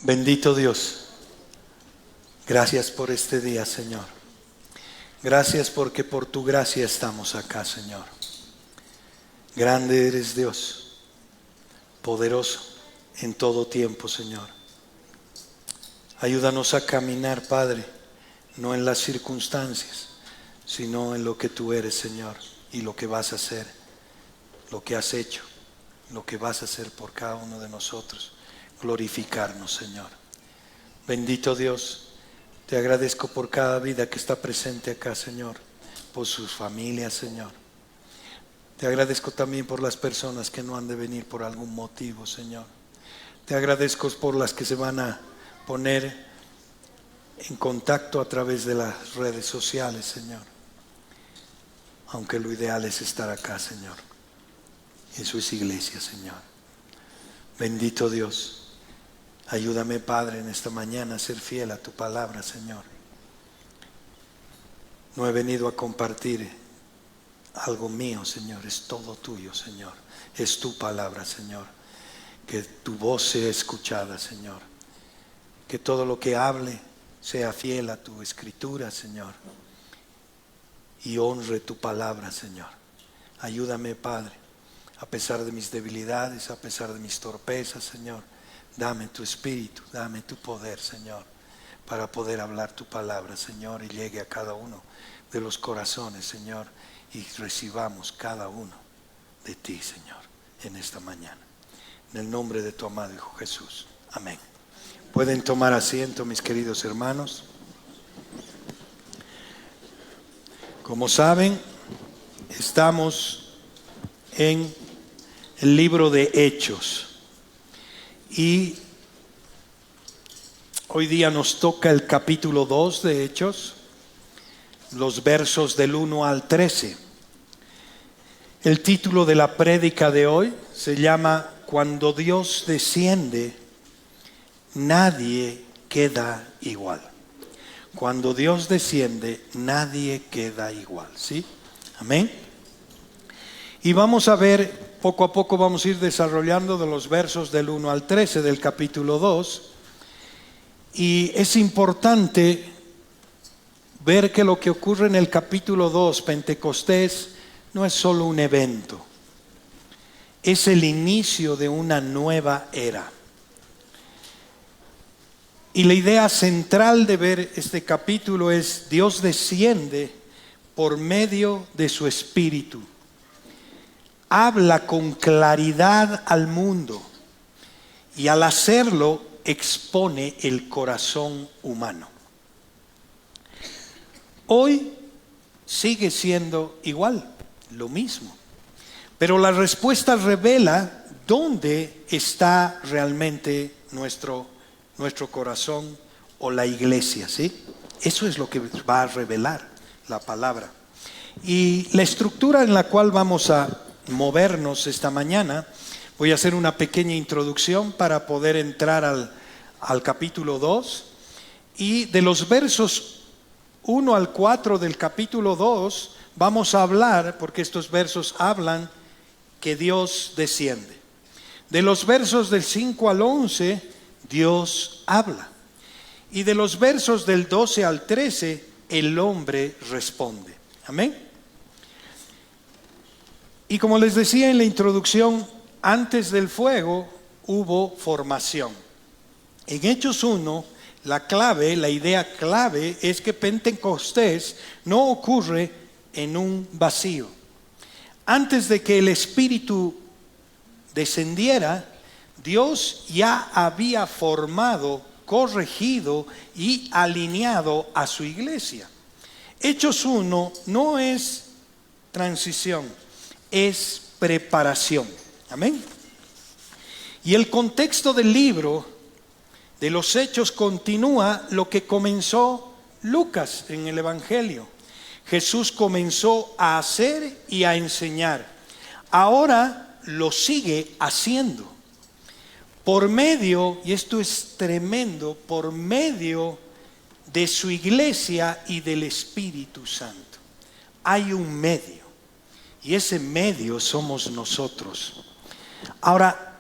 Bendito Dios, gracias por este día, Señor. Gracias porque por tu gracia estamos acá, Señor. Grande eres Dios, poderoso en todo tiempo, Señor. Ayúdanos a caminar, Padre, no en las circunstancias, sino en lo que tú eres, Señor, y lo que vas a hacer, lo que has hecho, lo que vas a hacer por cada uno de nosotros. Glorificarnos, Señor. Bendito Dios, te agradezco por cada vida que está presente acá, Señor, por sus familias, Señor. Te agradezco también por las personas que no han de venir por algún motivo, Señor. Te agradezco por las que se van a poner en contacto a través de las redes sociales, Señor. Aunque lo ideal es estar acá, Señor. Eso es iglesia, Señor. Bendito Dios. Ayúdame, Padre, en esta mañana a ser fiel a tu palabra, Señor. No he venido a compartir algo mío, Señor. Es todo tuyo, Señor. Es tu palabra, Señor. Que tu voz sea escuchada, Señor. Que todo lo que hable sea fiel a tu escritura, Señor. Y honre tu palabra, Señor. Ayúdame, Padre, a pesar de mis debilidades, a pesar de mis torpezas, Señor. Dame tu espíritu, dame tu poder, Señor, para poder hablar tu palabra, Señor, y llegue a cada uno de los corazones, Señor, y recibamos cada uno de ti, Señor, en esta mañana. En el nombre de tu amado Hijo Jesús. Amén. Pueden tomar asiento, mis queridos hermanos. Como saben, estamos en el libro de Hechos. Y hoy día nos toca el capítulo 2 de Hechos, los versos del 1 al 13. El título de la prédica de hoy se llama Cuando Dios desciende, nadie queda igual. Cuando Dios desciende, nadie queda igual. ¿Sí? Amén. Y vamos a ver, poco a poco vamos a ir desarrollando de los versos del 1 al 13 del capítulo 2. Y es importante ver que lo que ocurre en el capítulo 2, Pentecostés, no es solo un evento. Es el inicio de una nueva era. Y la idea central de ver este capítulo es: Dios desciende por medio de su Espíritu. Habla con claridad al mundo y al hacerlo expone el corazón humano. Hoy sigue siendo igual, lo mismo, pero la respuesta revela dónde está realmente nuestro corazón o la iglesia, ¿sí? Eso es lo que va a revelar la palabra. Y la estructura en la cual vamos a movernos esta mañana, voy a hacer una pequeña introducción para poder entrar al capítulo 2, y de los versos 1 al 4 del capítulo 2 vamos a hablar, porque estos versos hablan que Dios desciende. De los versos del 5 al 11 Dios habla, y de los versos del 12 al 13 el hombre responde. Amén. Y como les decía en la introducción, antes del fuego hubo formación. En Hechos 1, la idea clave es que Pentecostés no ocurre en un vacío. Antes de que el Espíritu descendiera, Dios ya había formado, corregido y alineado a su iglesia. Hechos 1 no es transición, es preparación. Amén. Y el contexto del libro de los Hechos continúa lo que comenzó Lucas en el Evangelio. Jesús comenzó a hacer y a enseñar. Ahora lo sigue haciendo. Por medio, y esto es tremendo, por medio de su iglesia y del Espíritu Santo. Hay un medio. Y ese medio somos nosotros. Ahora,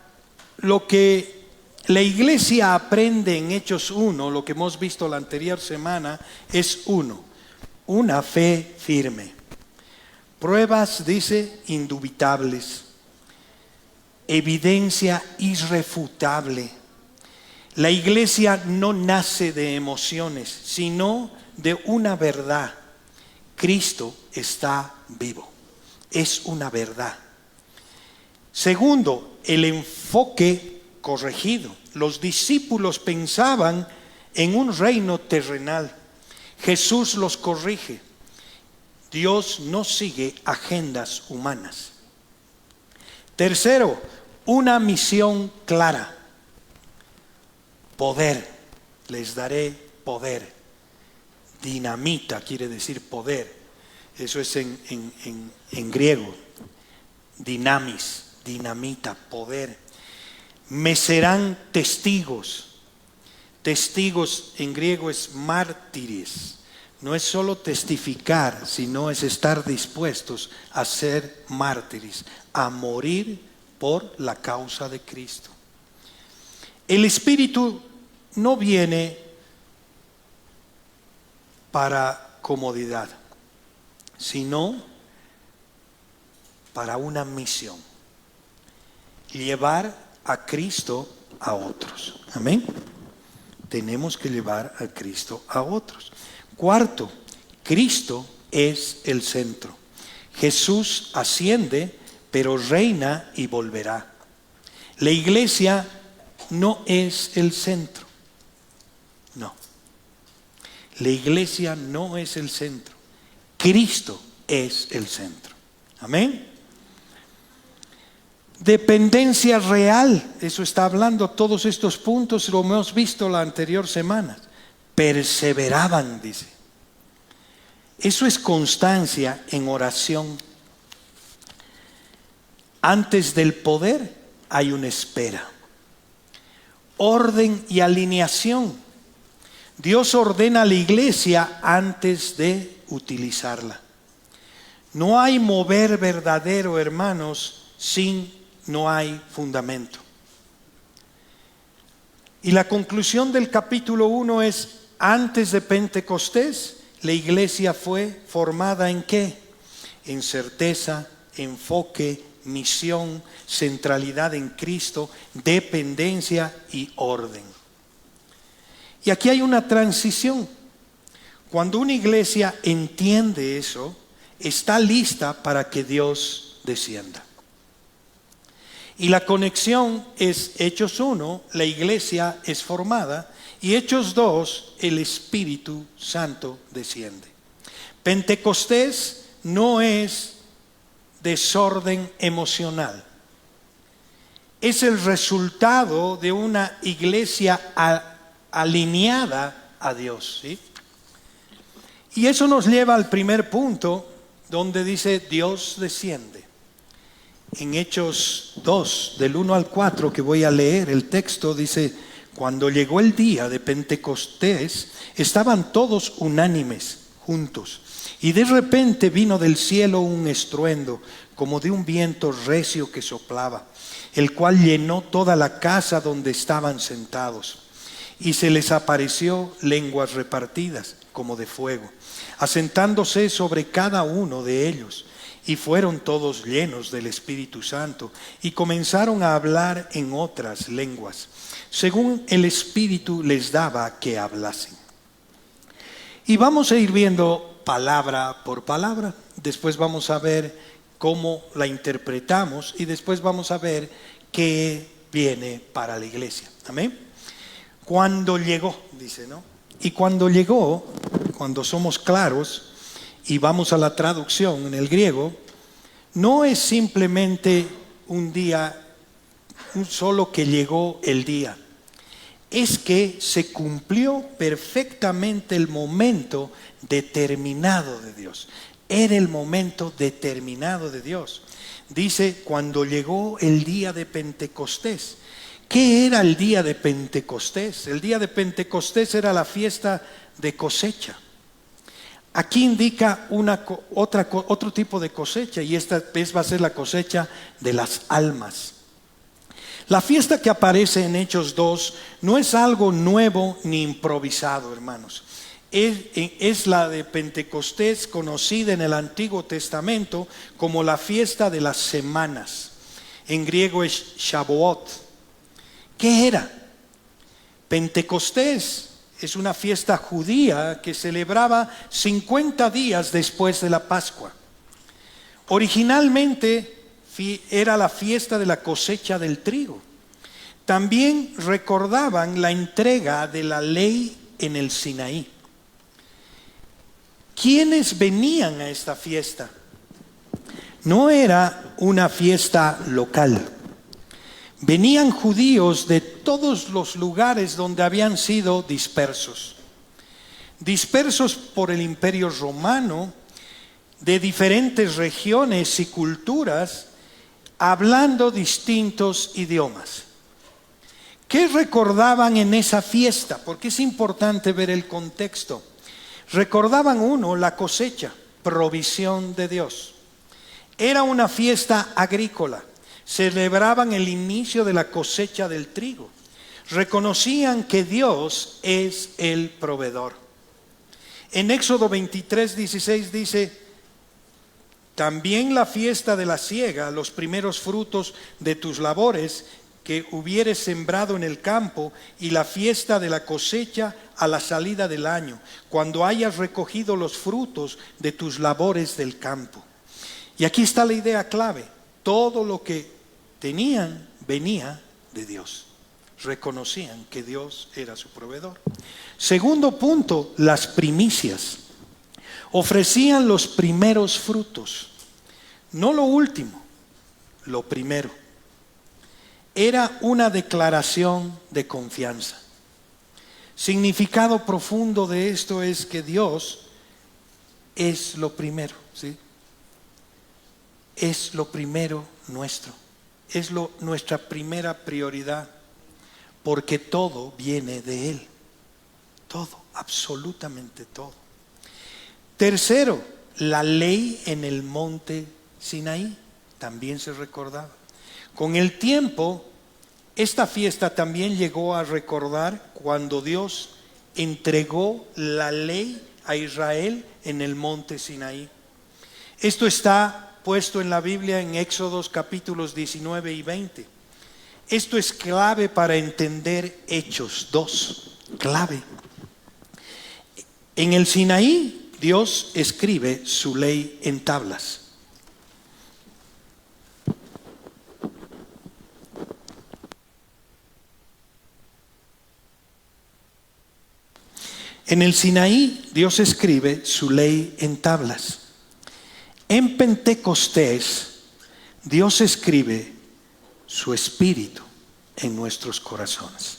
lo que La iglesia aprende en Hechos 1, lo que hemos visto la anterior semana, es una fe firme. Pruebas, dice, indubitables. Evidencia irrefutable. La iglesia no nace de emociones, sino de una verdad. Cristo está vivo. Es una verdad. Segundo, el enfoque corregido. Los discípulos pensaban en un reino terrenal. Jesús los corrige. Dios no sigue agendas humanas. Tercero, una misión clara. Poder. Les daré poder. Dinamita quiere decir poder. Eso es en griego. Dinamis, dinamita, poder. Me serán testigos. Testigos en griego es mártires. No es solo testificar, sino es estar dispuestos a ser mártires, a morir por la causa de Cristo. El Espíritu no viene para comodidad, sino para una misión: llevar a Cristo a otros. Amén. Tenemos que llevar a Cristo a otros. Cuarto, Cristo es el centro. Jesús asciende, pero reina y volverá. La iglesia no es el centro. No. La iglesia no es el centro. Cristo es el centro. Amén. Dependencia real, eso está hablando todos estos puntos, lo hemos visto la anterior semana. Perseveraban, dice. Eso es constancia en oración. Antes del poder hay una espera. Orden y alineación. Dios ordena a la iglesia antes de utilizarla. No hay mover verdadero, hermanos, no hay fundamento. Y la conclusión del capítulo 1 es: antes de Pentecostés, la iglesia fue formada ¿en qué? En certeza, enfoque, misión, centralidad en Cristo, dependencia y orden. Y aquí hay una transición. Cuando una iglesia entiende eso, está lista para que Dios descienda. Y la conexión es Hechos 1, la iglesia es formada, y Hechos 2, el Espíritu Santo desciende. Pentecostés no es desorden emocional. Es el resultado de una iglesia alineada a Dios, ¿sí? Y eso nos lleva al primer punto, donde dice Dios desciende. En Hechos 2, del 1 al 4, que voy a leer el texto, dice: cuando llegó el día de Pentecostés, estaban todos unánimes, juntos. Y de repente vino del cielo un estruendo, como de un viento recio que soplaba, el cual llenó toda la casa donde estaban sentados. Y se les apareció lenguas repartidas, como de fuego, asentándose sobre cada uno de ellos. Y fueron todos llenos del Espíritu Santo, y comenzaron a hablar en otras lenguas, según el Espíritu les daba que hablasen. Y vamos a ir viendo palabra por palabra. Después vamos a ver cómo la interpretamos, y después vamos a ver qué viene para la iglesia. Amén. Cuando llegó, dice, ¿no? Y cuando llegó, cuando somos claros y vamos a la traducción en el griego, no es simplemente un día, un solo que llegó el día. Es que se cumplió perfectamente el momento determinado de Dios. Era el momento determinado de Dios. Dice, cuando llegó el día de Pentecostés. ¿Qué era el día de Pentecostés? El día de Pentecostés era la fiesta de cosecha. Aquí indica otro tipo de cosecha, y esta vez va a ser la cosecha de las almas. La fiesta que aparece en Hechos 2 no es algo nuevo ni improvisado, hermanos. Es la de Pentecostés, conocida en el Antiguo Testamento como la fiesta de las semanas. En griego es Shavuot. ¿Qué era? Pentecostés es una fiesta judía que celebraba 50 días después de la Pascua. Originalmente era la fiesta de la cosecha del trigo. También recordaban la entrega de la ley en el Sinaí. ¿Quiénes venían a esta fiesta? No era una fiesta local. Venían judíos de todos los lugares donde habían sido dispersos. Dispersos por el Imperio Romano, de diferentes regiones y culturas, hablando distintos idiomas. ¿Qué recordaban en esa fiesta? Porque es importante ver el contexto. Recordaban uno, la cosecha, provisión de Dios. Era una fiesta agrícola. Celebraban el inicio de la cosecha del trigo. Reconocían que Dios es el proveedor. En Éxodo 23:16 dice: también la fiesta de la siega, los primeros frutos de tus labores que hubieres sembrado en el campo, y la fiesta de la cosecha a la salida del año, cuando hayas recogido los frutos de tus labores del campo. Y aquí está la idea clave: todo lo que tenían venía de Dios. Reconocían que Dios era su proveedor. Segundo punto, las primicias. Ofrecían los primeros frutos, no lo último, lo primero. Era una declaración de confianza. Significado profundo de esto es que Dios es lo primero, ¿sí? Es lo primero nuestro, es nuestra primera prioridad, porque todo viene de Él, todo, absolutamente todo. Tercero, la ley en el monte Sinaí, también se recordaba. Con el tiempo, esta fiesta también llegó a recordar cuando Dios entregó la ley a Israel en el monte Sinaí. Esto está puesto en la Biblia en Éxodos capítulos 19 y 20. Esto es clave para entender Hechos 2, clave. En el Sinaí, Dios escribe su ley en tablas. En el Sinaí, Dios escribe su ley en tablas. En Pentecostés, Dios escribe su espíritu en nuestros corazones.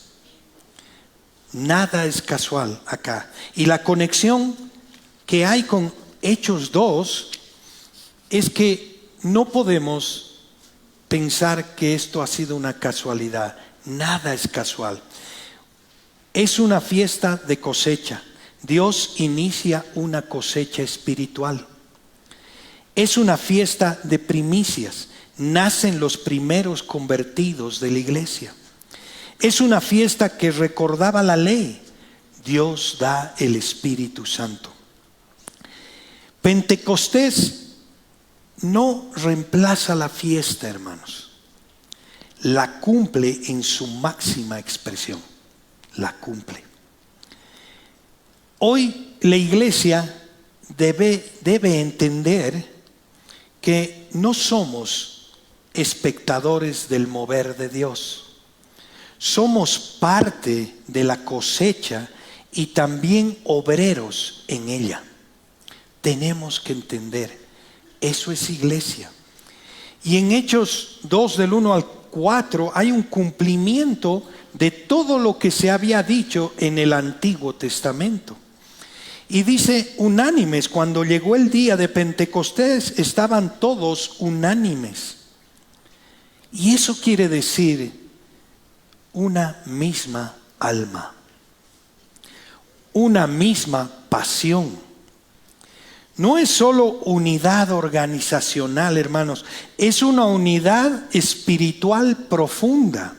Nada es casual acá. Y la conexión que hay con Hechos 2 es que no podemos pensar que esto ha sido una casualidad. Nada es casual. Es una fiesta de cosecha. Dios inicia una cosecha espiritual. Es una fiesta de primicias. Nacen los primeros convertidos de la iglesia. Es una fiesta que recordaba la ley. Dios da el Espíritu Santo. Pentecostés no reemplaza la fiesta, hermanos. La cumple en su máxima expresión. La cumple. Hoy la iglesia debe entender que no somos espectadores del mover de Dios. Somos parte de la cosecha y también obreros en ella. Tenemos que entender, eso es iglesia. Y en Hechos 2 del 1 al 4 hay un cumplimiento de todo lo que se había dicho en el Antiguo Testamento. Y dice unánimes, cuando llegó el día de Pentecostés estaban todos unánimes. Y eso quiere decir una misma alma, una misma pasión. No es solo unidad organizacional, hermanos, es una unidad espiritual profunda.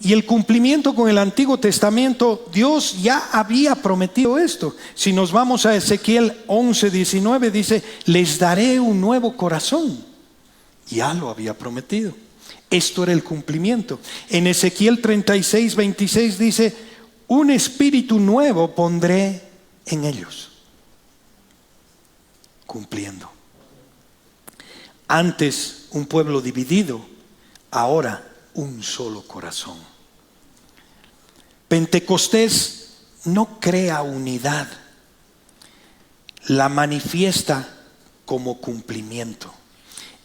Y el cumplimiento con el Antiguo Testamento, Dios ya había prometido esto. Si nos vamos a Ezequiel 11:19, dice, les daré un nuevo corazón. Ya lo había prometido. Esto era el cumplimiento. En Ezequiel 36:26 dice, un espíritu nuevo pondré en ellos. Cumpliendo. Antes un pueblo dividido, ahora un solo corazón. Pentecostés no crea unidad, la manifiesta como cumplimiento.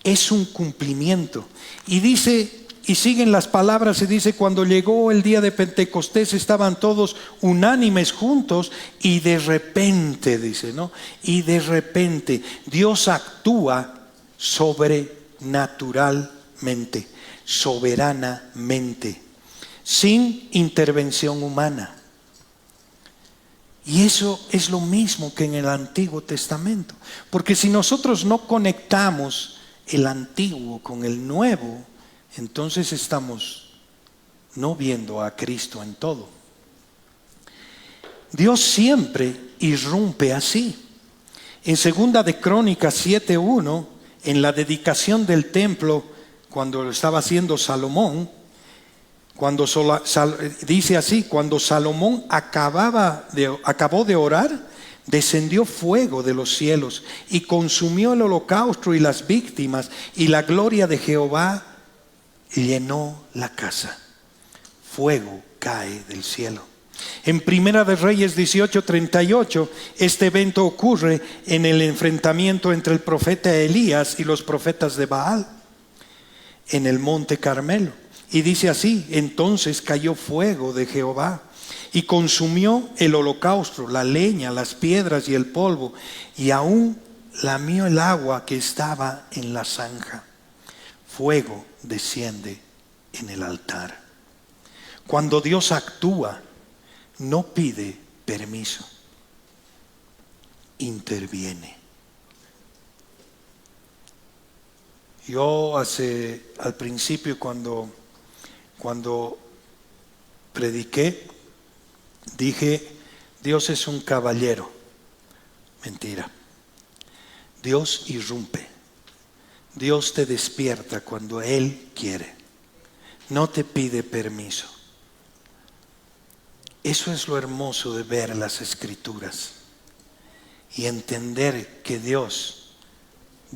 Es un cumplimiento. Y dice, y siguen las palabras, y dice, cuando llegó el día de Pentecostés estaban todos unánimes juntos y de repente, dice, ¿no? Y de repente Dios actúa sobrenaturalmente, soberanamente, sin intervención humana. Y eso es lo mismo que en el Antiguo Testamento. Porque si nosotros no conectamos el antiguo con el nuevo, entonces estamos no viendo a Cristo en todo. Dios siempre irrumpe así. En 2 de Crónicas 7:1, en la dedicación del templo, cuando lo estaba haciendo Salomón, dice así, cuando Salomón acabó de orar, descendió fuego de los cielos y consumió el holocausto y las víctimas, y la gloria de Jehová llenó la casa. Fuego cae del cielo. En Primera de Reyes 18:38, este evento ocurre en el enfrentamiento entre el profeta Elías y los profetas de Baal en el monte Carmelo. Y dice así, entonces cayó fuego de Jehová y consumió el holocausto, la leña, las piedras y el polvo, y aún lamió el agua que estaba en la zanja. Fuego desciende en el altar. Cuando Dios actúa, no pide permiso, interviene. Yo al principio cuando prediqué, dije, Dios es un caballero. Mentira. Dios irrumpe. Dios te despierta cuando Él quiere. No te pide permiso. Eso es lo hermoso de ver las Escrituras y entender que Dios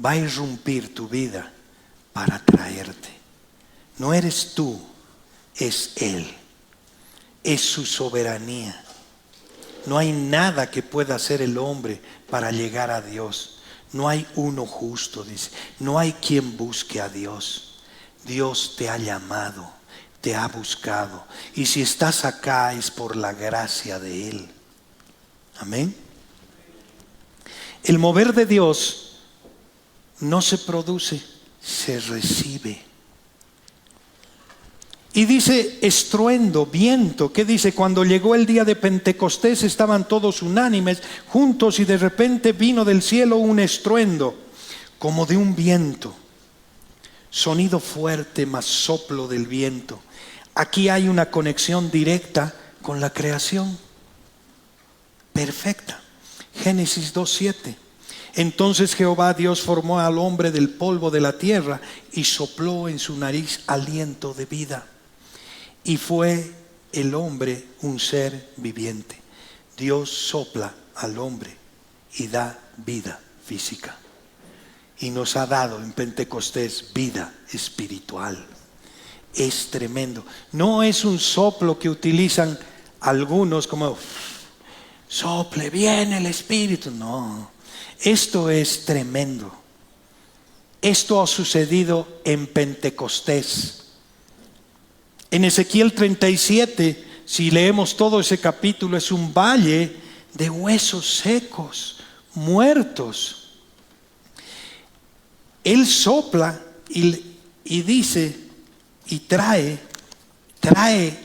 va a irrumpir tu vida para traerte. No eres tú, es Él. Es su soberanía. No hay nada que pueda hacer el hombre para llegar a Dios. No hay uno justo, dice. No hay quien busque a Dios. Dios te ha llamado, te ha buscado. Y si estás acá es por la gracia de Él. Amén. El mover de Dios no se produce, se recibe. Y dice estruendo, viento. ¿Qué dice? Cuando llegó el día de Pentecostés estaban todos unánimes, juntos, y de repente vino del cielo un estruendo, como de un viento. Sonido fuerte más soplo del viento. Aquí hay una conexión directa con la creación. Perfecta. Génesis 2:7. Entonces Jehová Dios formó al hombre del polvo de la tierra y sopló en su nariz aliento de vida. Y fue el hombre un ser viviente. Dios sopla al hombre y da vida física. Y nos ha dado en Pentecostés vida espiritual. Es tremendo. No es un soplo que utilizan algunos como sople, viene el Espíritu. No, esto es tremendo. Esto ha sucedido en Pentecostés. En Ezequiel 37, si leemos todo ese capítulo, es un valle de huesos secos, muertos. Él sopla y dice y trae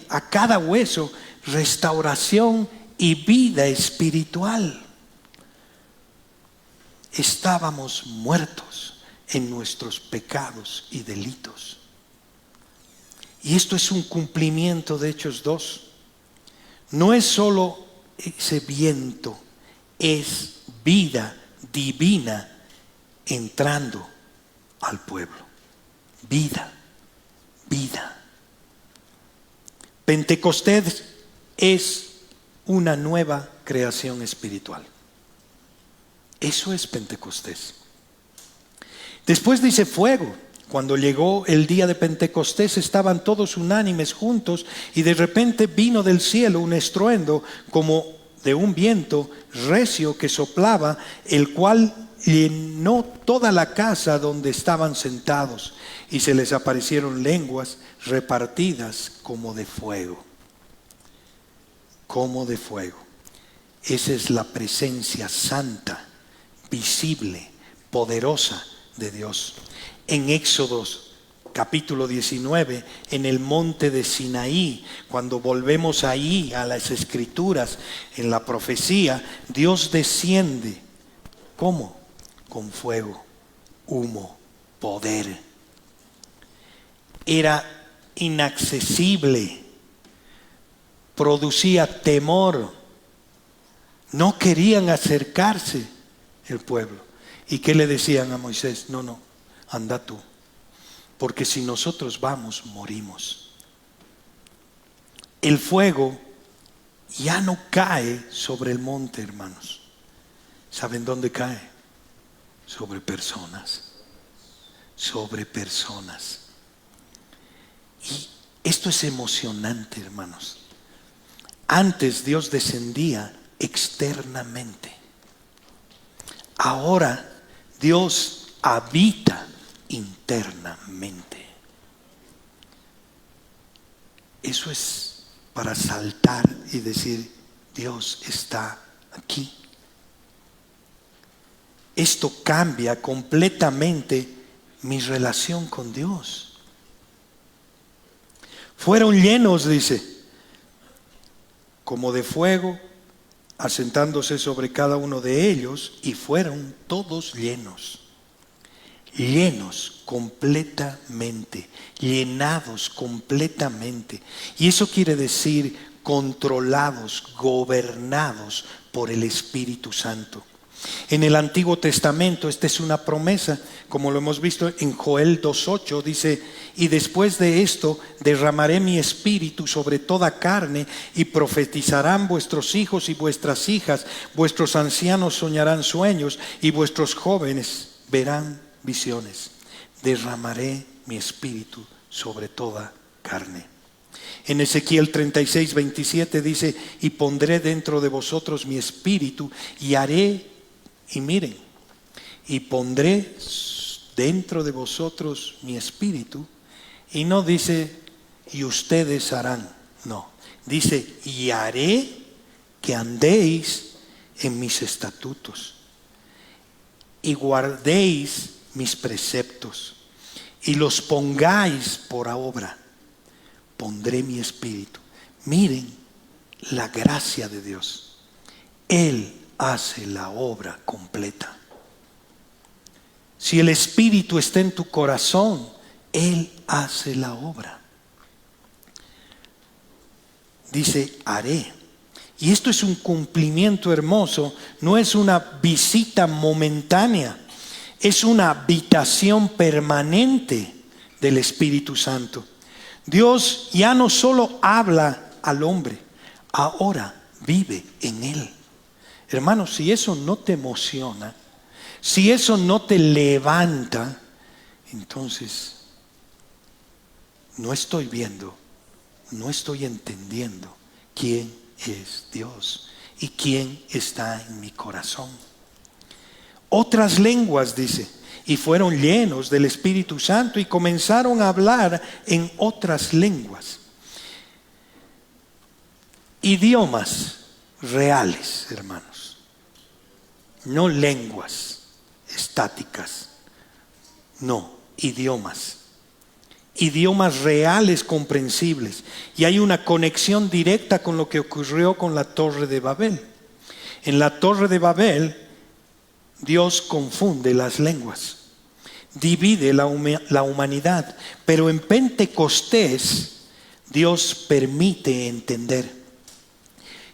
a cada hueso restauración y vida espiritual. Estábamos muertos en nuestros pecados y delitos. Y esto es un cumplimiento de Hechos 2. No es solo ese viento, es vida divina entrando al pueblo. Vida. Pentecostés es una nueva creación espiritual. Eso es Pentecostés. Después dice fuego. Cuando llegó el día de Pentecostés estaban todos unánimes juntos y de repente vino del cielo un estruendo como de un viento recio que soplaba, el cual llenó toda la casa donde estaban sentados, y se les aparecieron lenguas repartidas como de fuego. Como de fuego. Esa es la presencia santa, visible, poderosa de Dios. En Éxodos capítulo 19, en el monte de Sinaí, cuando volvemos ahí a las escrituras, en la profecía, Dios desciende. ¿Cómo? Con fuego, humo, poder. Era inaccesible, producía temor. No querían acercarse el pueblo. ¿Y qué le decían a Moisés? No, anda tú, porque si nosotros vamos, morimos. El fuego ya no cae sobre el monte, hermanos. ¿Saben dónde cae? Sobre personas. Sobre personas. Y esto es emocionante, hermanos. Antes Dios descendía externamente. Ahora Dios habita internamente. Eso es para saltar y decir, Dios está aquí. Esto cambia completamente mi relación con Dios. Fueron llenos, dice, como de fuego, asentándose sobre cada uno de ellos, y fueron todos llenos. Llenos completamente, llenados completamente. Y eso quiere decir controlados, gobernados por el Espíritu Santo. En el Antiguo Testamento esta es una promesa, como lo hemos visto en Joel 2:8, dice: y después de esto derramaré mi espíritu sobre toda carne, y profetizarán vuestros hijos y vuestras hijas, vuestros ancianos soñarán sueños, y vuestros jóvenes verán visiones. Derramaré mi espíritu sobre toda carne. En Ezequiel 36:27 dice: y pondré dentro de vosotros mi espíritu, y haré, y miren, y pondré dentro de vosotros mi espíritu. Y no dice, y ustedes harán. No, dice, y haré que andéis en mis estatutos, y guardéis mis preceptos, y los pongáis por obra. Pondré mi espíritu. Miren la gracia de Dios. Él hace la obra completa. Si el espíritu está en tu corazón, Él hace la obra. Dice, haré. Y esto es un cumplimiento hermoso, no es una visita momentánea, es una habitación permanente del Espíritu Santo. Dios ya no solo habla al hombre, ahora vive en él. Hermanos, si eso no te emociona, si eso no te levanta, entonces no estoy viendo, no estoy entendiendo quién es Dios y quién está en mi corazón. Otras lenguas, dice, y fueron llenos del Espíritu Santo y comenzaron a hablar en otras lenguas. Idiomas reales, hermanos, no lenguas estáticas, no, idiomas reales, comprensibles. Y hay una conexión directa con lo que ocurrió con la Torre de Babel. En la Torre de Babel, Dios confunde las lenguas. divide la humanidad, pero en Pentecostés Dios permite entender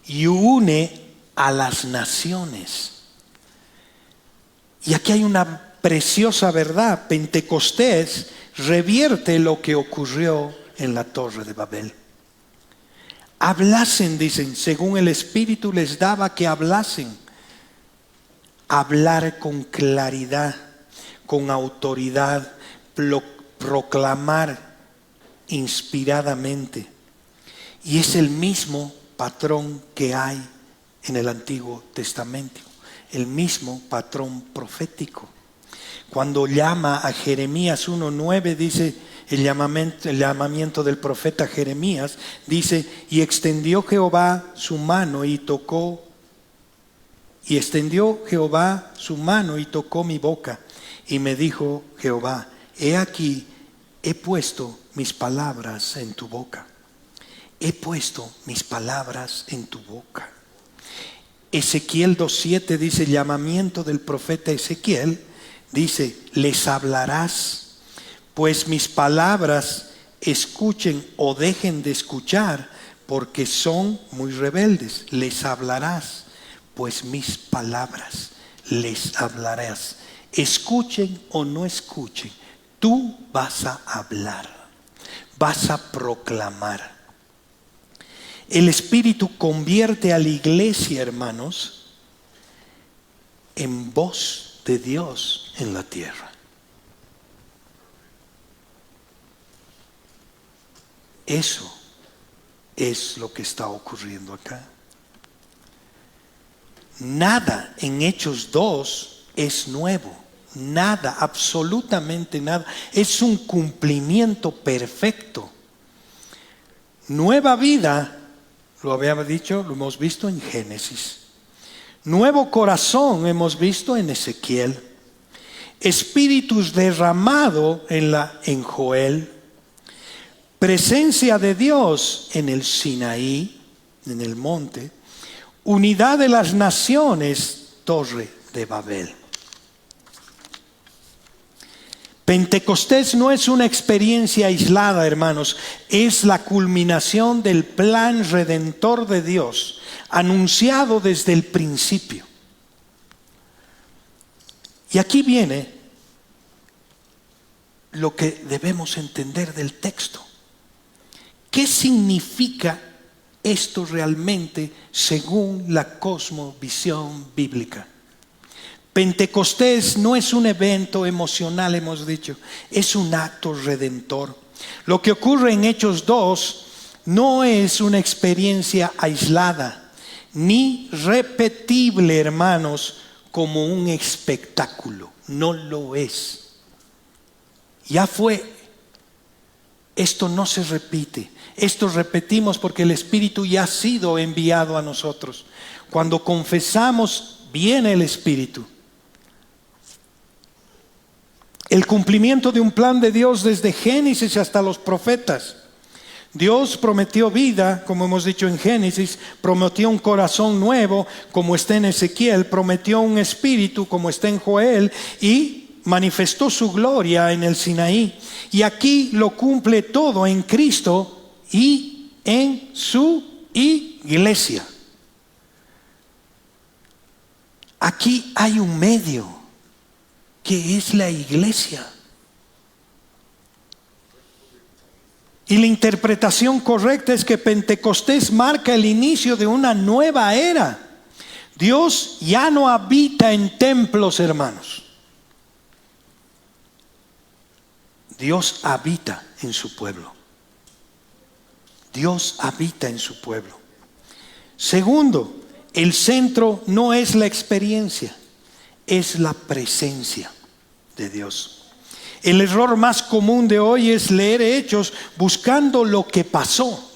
y une a las naciones. Y aquí hay una preciosa verdad. Pentecostés revierte lo que ocurrió en la Torre de Babel. Hablasen, dicen, según el Espíritu les daba que hablasen. Hablar con claridad, con autoridad, proclamar inspiradamente. Y es el mismo patrón que hay en el Antiguo Testamento, el mismo patrón profético. Cuando llama a Jeremías 1:9, dice el llamamiento del profeta Jeremías, dice: y extendió Jehová su mano y tocó, y extendió Jehová su mano y tocó mi boca, y me dijo Jehová: he aquí, he puesto mis palabras en tu boca. He puesto mis palabras en tu boca. Ezequiel 2:7 dice, el llamamiento del profeta Ezequiel, dice: les hablarás, pues mis palabras escuchen o dejen de escuchar, porque son muy rebeldes. Les hablarás, pues mis palabras les hablarás. Escuchen o no escuchen, tú vas a hablar, vas a proclamar. El Espíritu convierte a la iglesia, hermanos, en voz de Dios en la tierra. Eso es lo que está ocurriendo acá. Nada en Hechos 2 es nuevo. Nada, absolutamente nada. Es un cumplimiento perfecto. Nueva vida, lo había dicho, lo hemos visto en Génesis. Nuevo corazón hemos visto en Ezequiel. Espíritus derramado en Joel. Presencia de Dios en el Sinaí, en el monte. Unidad de las naciones, Torre de Babel. Pentecostés no es una experiencia aislada, hermanos, es la culminación del plan redentor de Dios, anunciado desde el principio. Y aquí viene lo que debemos entender del texto. ¿Qué significa esto realmente según la cosmovisión bíblica? Pentecostés no es un evento emocional, hemos dicho, es un acto redentor. Lo que ocurre en Hechos 2 no es una experiencia aislada, ni repetible, hermanos, como un espectáculo. No lo es. Ya fue. Esto no se repite. Esto repetimos porque el Espíritu ya ha sido enviado a nosotros. Cuando confesamos, viene el Espíritu. El cumplimiento de un plan de Dios desde Génesis hasta los profetas. Dios prometió vida, como hemos dicho en Génesis, prometió un corazón nuevo, como está en Ezequiel, prometió un espíritu, como está en Joel, y manifestó su gloria en el Sinaí. Y aquí lo cumple todo en Cristo y en su iglesia. Aquí hay un medio, que es la iglesia. Y la interpretación correcta es que Pentecostés marca el inicio de una nueva era. Dios ya no habita en templos, hermanos. Dios habita en su pueblo. Dios habita en su pueblo. Segundo, el centro no es la experiencia, es la presencia de Dios. El error más común de hoy es leer Hechos buscando lo que pasó,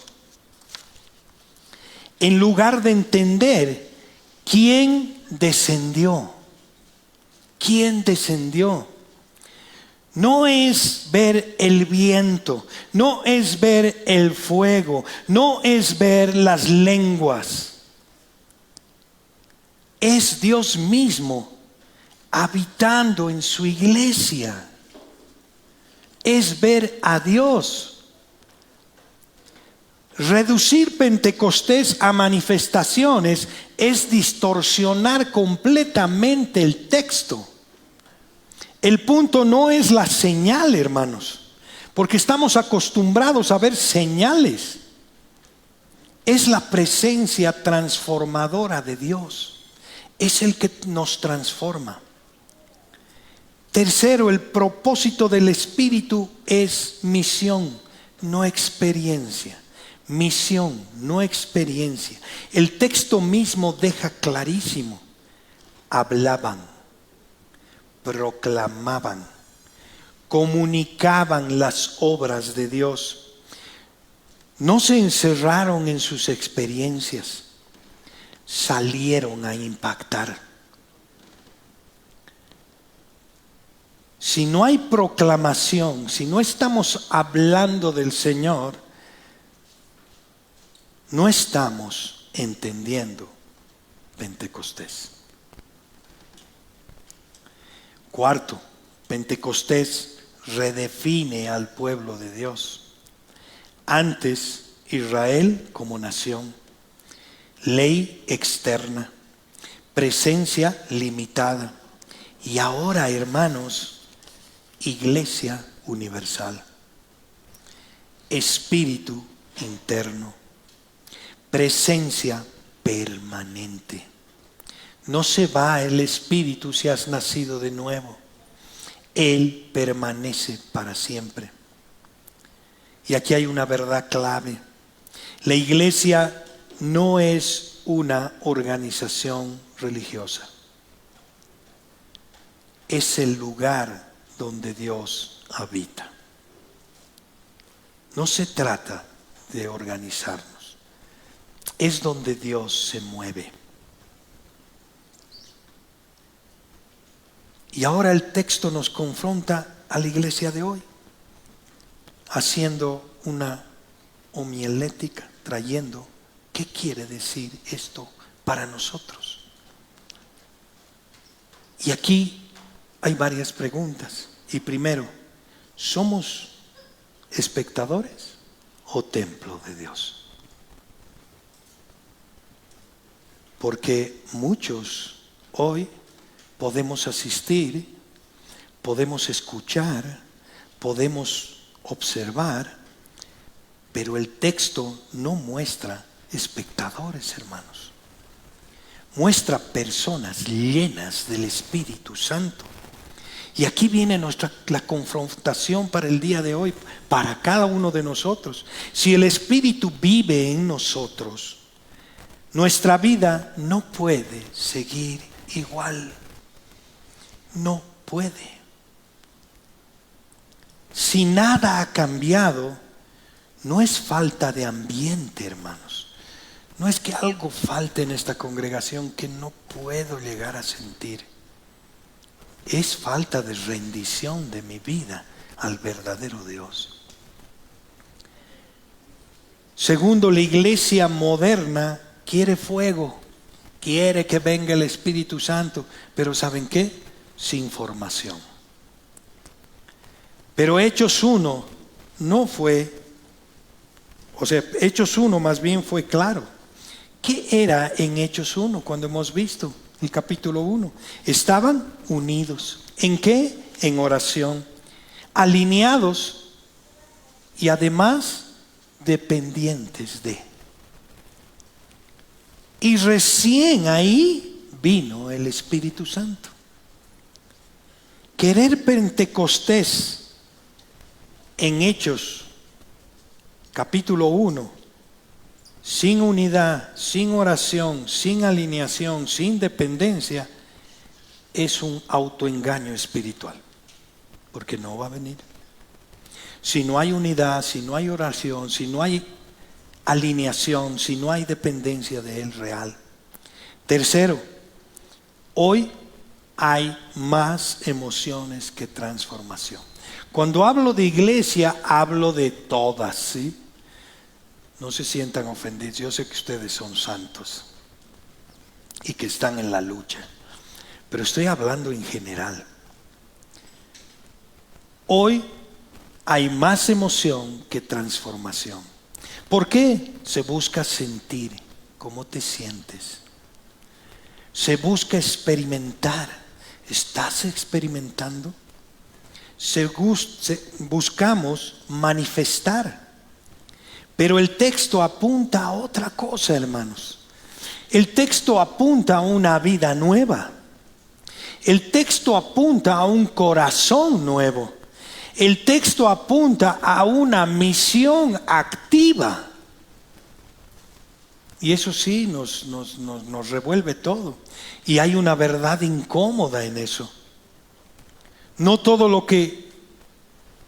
en lugar de entender quién descendió. ¿Quién descendió? No es ver el viento, no es ver el fuego, no es ver las lenguas. Es Dios mismo habitando en su iglesia. es ver a Dios. Reducir Pentecostés a manifestaciones es distorsionar completamente el texto. El punto no es la señal, hermanos, porque estamos acostumbrados a ver señales. Es la presencia transformadora de Dios. Es el que nos transforma. Tercero, el propósito del Espíritu es misión, no experiencia. Misión, no experiencia. El texto mismo deja clarísimo. Hablaban, proclamaban, comunicaban las obras de Dios. No se encerraron en sus experiencias, salieron a impactar. Si no hay proclamación, si no estamos hablando del Señor, no estamos entendiendo Pentecostés. Cuarto, Pentecostés redefine al pueblo de Dios. Antes, Israel como nación, ley externa, presencia limitada. Y ahora, hermanos, iglesia universal, espíritu interno, presencia permanente. No se va el Espíritu si has nacido de nuevo. Él permanece para siempre. Y aquí hay una verdad clave. La iglesia no es una organización religiosa. Es el lugar donde Dios habita. No se trata de organizarnos. Es donde Dios se mueve. Y ahora el texto nos confronta a la iglesia de hoy, haciendo una homilética, trayendo qué quiere decir esto para nosotros. Y aquí hay varias preguntas. Y primero, ¿somos espectadores o templo de Dios? Porque muchos hoy podemos asistir, podemos escuchar, podemos observar, pero el texto no muestra espectadores, hermanos. Muestra personas llenas del Espíritu Santo. Y aquí viene la confrontación para el día de hoy, para cada uno de nosotros. Si el Espíritu vive en nosotros, nuestra vida no puede seguir igual. No puede. Si nada ha cambiado, no es falta de ambiente, hermanos. No es que algo falte en esta congregación que no puedo llegar a sentir. Es falta de rendición de mi vida al verdadero Dios. Segundo, la iglesia moderna quiere fuego, quiere que venga el Espíritu Santo, pero ¿saben qué? Sin formación. Pero Hechos 1 no fue, Hechos 1 más bien fue claro. ¿Qué era en Hechos 1 cuando hemos visto el capítulo 1? Estaban unidos. ¿En qué? En oración, alineados y además dependientes de. Y recién ahí vino el Espíritu Santo. Querer Pentecostés en Hechos capítulo 1, sin unidad, sin oración, sin alineación, sin dependencia, es un autoengaño espiritual, porque no va a venir. Si no hay unidad, si no hay oración, si no hay alineación, si no hay dependencia de Él real. Tercero, hoy hay más emociones que transformación. Cuando hablo de iglesia, hablo de todas, ¿sí? No se sientan ofendidos. Yo sé que ustedes son santos y que están en la lucha, pero estoy hablando en general. Hoy hay más emoción que transformación. ¿Por qué? Se busca sentir cómo te sientes. Se busca experimentar. ¿Estás experimentando? Buscamos manifestar. Pero el texto apunta a otra cosa, hermanos. El texto apunta a una vida nueva. El texto apunta a un corazón nuevo. El texto apunta a una misión activa. Y eso sí nos revuelve todo. Y hay una verdad incómoda en eso. No todo lo que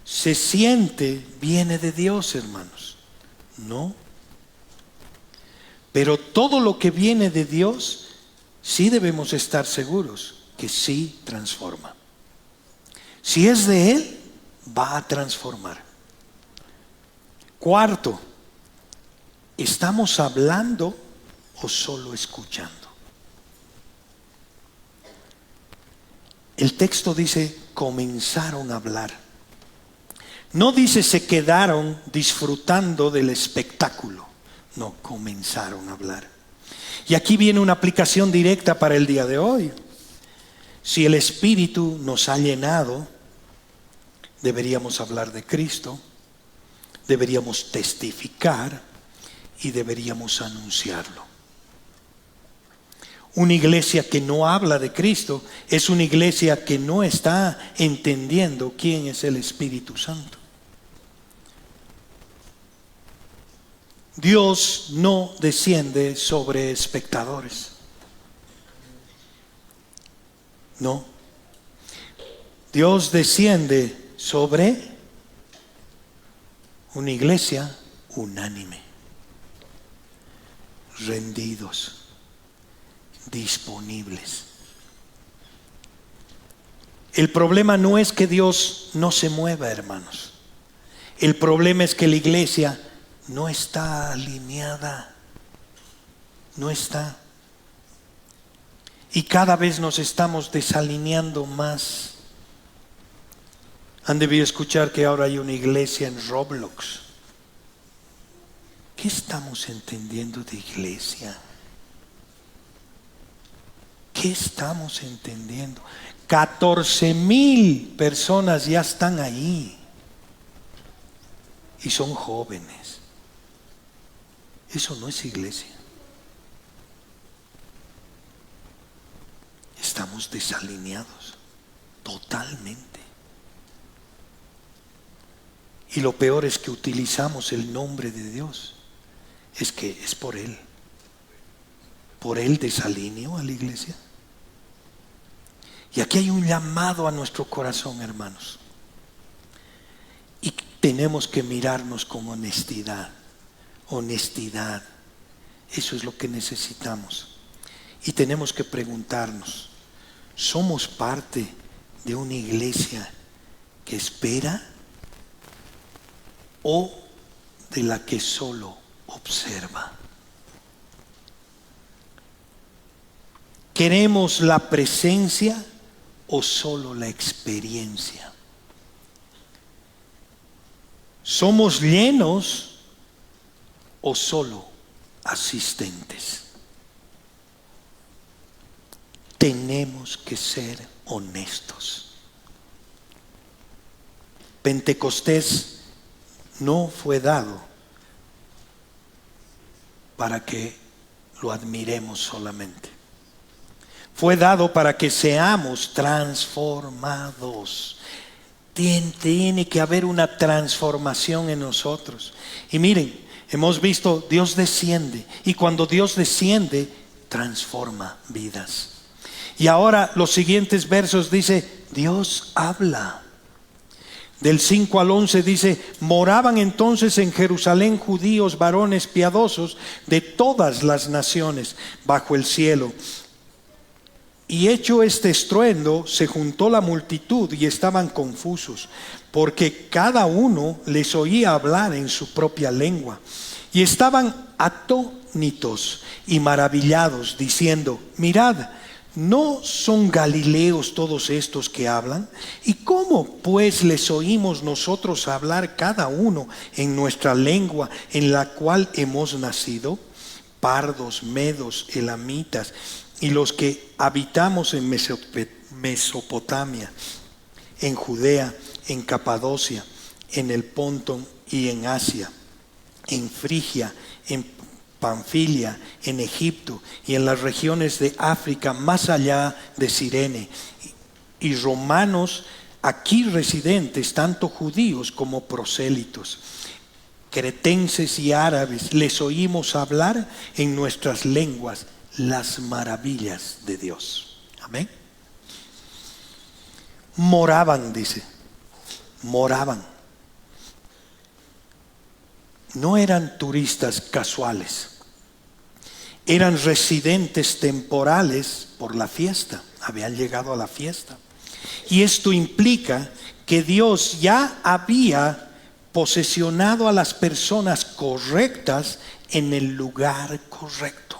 se siente viene de Dios, hermanos. No. Pero todo lo que viene de Dios, sí debemos estar seguros que sí transforma. Si es de Él, va a transformar. Cuarto, ¿estamos hablando o solo escuchando? El texto dice, comenzaron a hablar. No dice se quedaron disfrutando del espectáculo. No, comenzaron a hablar. Y aquí viene una aplicación directa para el día de hoy. Si el Espíritu nos ha llenado, deberíamos hablar de Cristo, deberíamos testificar y deberíamos anunciarlo. Una iglesia que no habla de Cristo es una iglesia que no está entendiendo quién es el Espíritu Santo. Dios no desciende sobre espectadores. No. Dios desciende sobre una iglesia unánime, rendidos, disponibles. El problema no es que Dios no se mueva, hermanos. El problema es que la iglesia no está alineada. No está. Y cada vez nos estamos desalineando más. Han debido escuchar que ahora hay una iglesia en Roblox. ¿Qué estamos entendiendo de iglesia? ¿Qué estamos entendiendo? 14,000 personas ya están ahí. Y son jóvenes. Eso no es iglesia. Estamos desalineados totalmente. Y lo peor es que utilizamos el nombre de Dios. Es que es por Él. Por Él desalineo a la iglesia. Y aquí hay un llamado a nuestro corazón, hermanos. Y tenemos que mirarnos con honestidad. Honestidad. Eso es lo que necesitamos. Y tenemos que preguntarnos, ¿somos parte de una iglesia que espera o de la que solo observa? ¿Queremos la presencia o solo la experiencia? ¿Somos llenos o solo asistentes? Tenemos que ser honestos. Pentecostés no fue dado para que lo admiremos solamente. Fue dado para que seamos transformados. Tiene que haber una transformación en nosotros. Y miren, hemos visto, Dios desciende. Y cuando Dios desciende, transforma vidas. Y ahora los siguientes versos dice, Dios habla. Del 5 al 11 dice, moraban entonces en Jerusalén judíos, varones piadosos de todas las naciones bajo el cielo. Y hecho este estruendo, se juntó la multitud y estaban confusos, porque cada uno les oía hablar en su propia lengua. Y estaban atónitos y maravillados, diciendo, mirad, ¿no son galileos todos estos que hablan? ¿Y cómo pues les oímos nosotros hablar cada uno en nuestra lengua en la cual hemos nacido? Pardos, medos, elamitas y los que habitamos en Mesopotamia, en Judea, en Capadocia, en el Ponto y en Asia, en Frigia, en Panfilia, en Egipto y en las regiones de África más allá de Cirene, y romanos aquí residentes, tanto judíos como prosélitos, cretenses y árabes, les oímos hablar en nuestras lenguas las maravillas de Dios. Amén. Moraban, dice, moraban. No eran turistas casuales, eran residentes temporales por la fiesta, habían llegado a la fiesta. Y esto implica que Dios ya había posesionado a las personas correctas en el lugar correcto.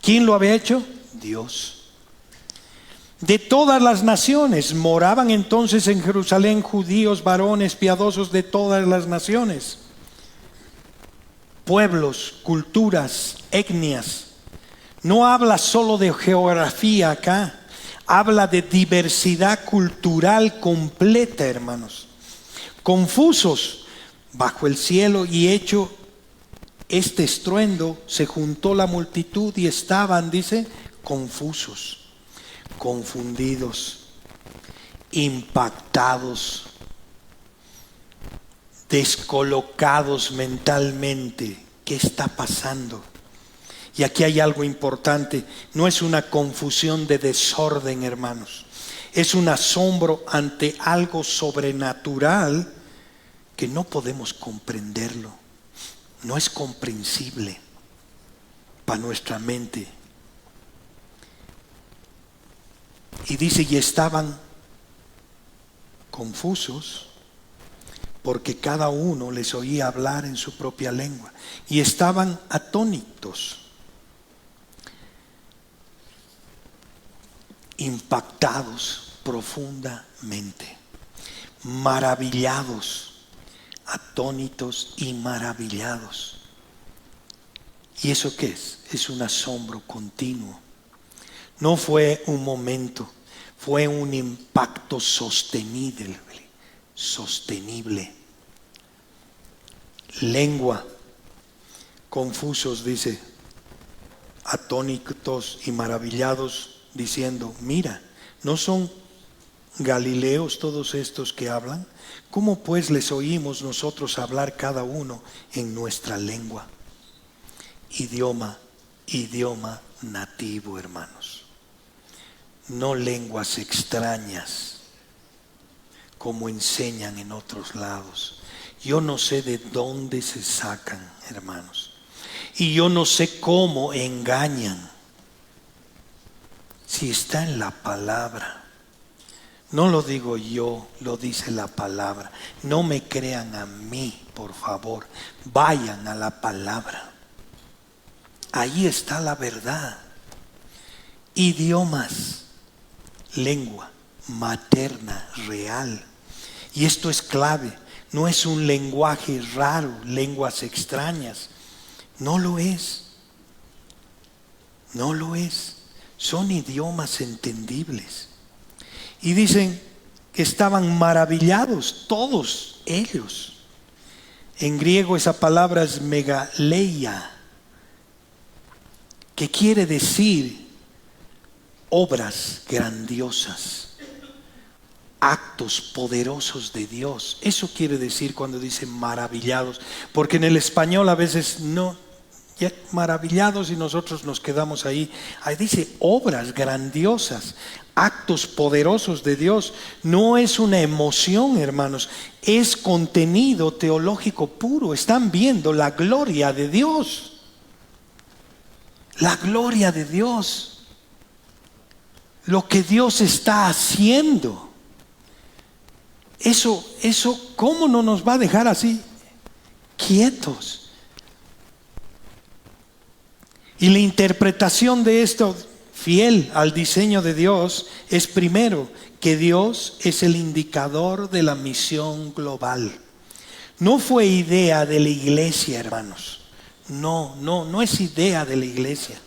¿Quién lo había hecho? Dios. De todas las naciones moraban entonces en Jerusalén judíos, varones piadosos de todas las naciones. Pueblos, culturas, etnias. No habla solo de geografía acá, habla de diversidad cultural completa, hermanos. Confusos bajo el cielo, y hecho este estruendo, se juntó la multitud y estaban, dice, confusos, confundidos, impactados, descolocados mentalmente. ¿Qué está pasando? Y aquí hay algo importante. No es una confusión de desorden, hermanos. Es un asombro ante algo sobrenatural que no podemos comprenderlo. No es comprensible para nuestra mente. Y dice, y estaban confusos, porque cada uno les oía hablar en su propia lengua. Y estaban atónitos, impactados profundamente, maravillados, atónitos y maravillados. ¿Y eso qué es? Es un asombro continuo. No fue un momento, fue un impacto sostenible. Lengua, confusos, dice, atónitos y maravillados, diciendo, mira, ¿no son galileos todos estos que hablan? ¿Cómo pues les oímos nosotros hablar cada uno en nuestra lengua? Idioma nativo, hermanos. No lenguas extrañas como enseñan en otros lados. Yo no sé de dónde se sacan, hermanos. Y yo no sé cómo engañan. Si está en la palabra. No lo digo yo, lo dice la palabra. No me crean a mí, por favor. Vayan a la palabra. Ahí está la verdad. Idiomas, lengua materna, real. Y esto es clave. No es un lenguaje raro, lenguas extrañas. No lo es. No lo es. Son idiomas entendibles. Y dicen que estaban maravillados todos ellos. En griego esa palabra es megaleia, que quiere decir obras grandiosas, actos poderosos de Dios. Eso quiere decir cuando dice maravillados, porque en el español a veces no, ya maravillados, y nosotros nos quedamos ahí. Ahí dice obras grandiosas, actos poderosos de Dios. No es una emoción, hermanos, es contenido teológico puro. Están viendo la gloria de Dios. La gloria de Dios. Lo que Dios está haciendo. Eso, ¿cómo no nos va a dejar así quietos? Y la interpretación de esto fiel al diseño de Dios es primero que Dios es el indicador de la misión global. No fue idea de la iglesia, hermanos. No es idea de la iglesia.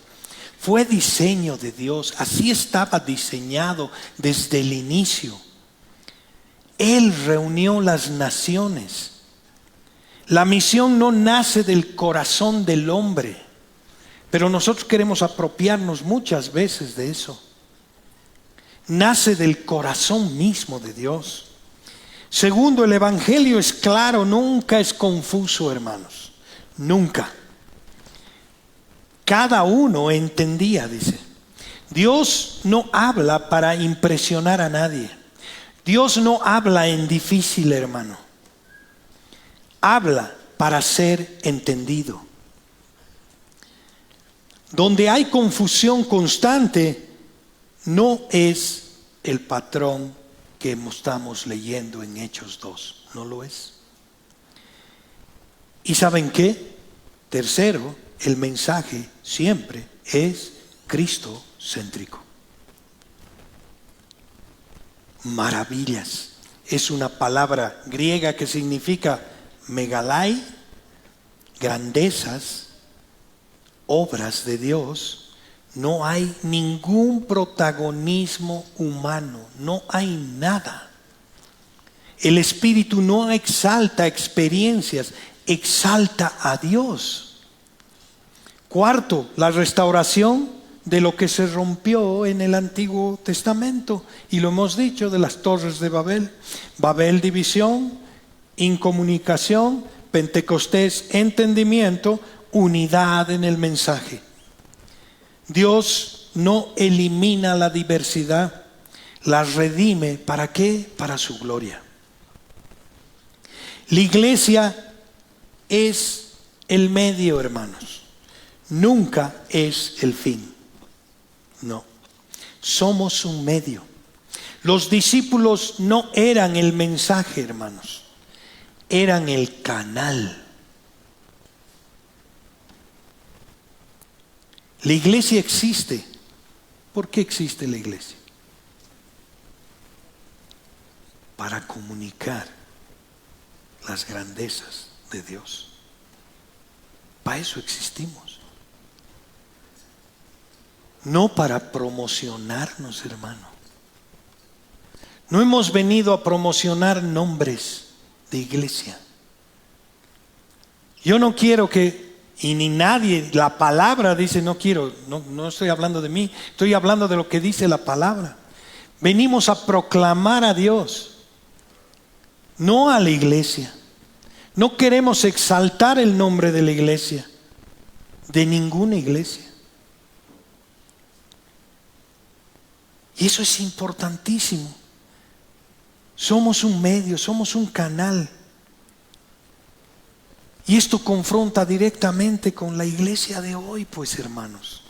Fue diseño de Dios. Así estaba diseñado desde el inicio. Él reunió las naciones. La misión no nace del corazón del hombre, pero nosotros queremos apropiarnos muchas veces de eso. Nace del corazón mismo de Dios. Segundo, el evangelio es claro, nunca es confuso, hermanos. Nunca. Cada uno entendía, dice. Dios no habla para impresionar a nadie. Dios no habla en difícil, hermano. Habla para ser entendido. Donde hay confusión constante, no es el patrón que estamos leyendo en Hechos 2. No lo es. ¿Y saben qué? Tercero, el mensaje siempre es cristocéntrico. Maravillas. Es una palabra griega que significa megalai, grandezas, obras de Dios. No hay ningún protagonismo humano, no hay nada. El Espíritu no exalta experiencias, exalta a Dios. Cuarto, la restauración de lo que se rompió en el Antiguo Testamento. Y lo hemos dicho de las torres de Babel. Babel, división; incomunicación; Pentecostés, entendimiento; unidad en el mensaje. Dios no elimina la diversidad, la redime. ¿Para qué? Para su gloria. La iglesia es el medio, hermanos. Nunca es el fin. No. Somos un medio. Los discípulos no eran el mensaje, hermanos. Eran el canal. La iglesia existe. ¿Por qué existe la iglesia? Para comunicar las grandezas de Dios. Para eso existimos. No para promocionarnos, hermano. No hemos venido a promocionar nombres de iglesia. Yo no quiero que, y ni nadie, la palabra dice, no estoy hablando de mí, estoy hablando de lo que dice la palabra. Venimos a proclamar a Dios, no a la iglesia. No queremos exaltar el nombre de la iglesia, de ninguna iglesia. Y eso es importantísimo. Somos un medio, somos un canal. Y esto confronta directamente con la iglesia de hoy, pues, hermanos.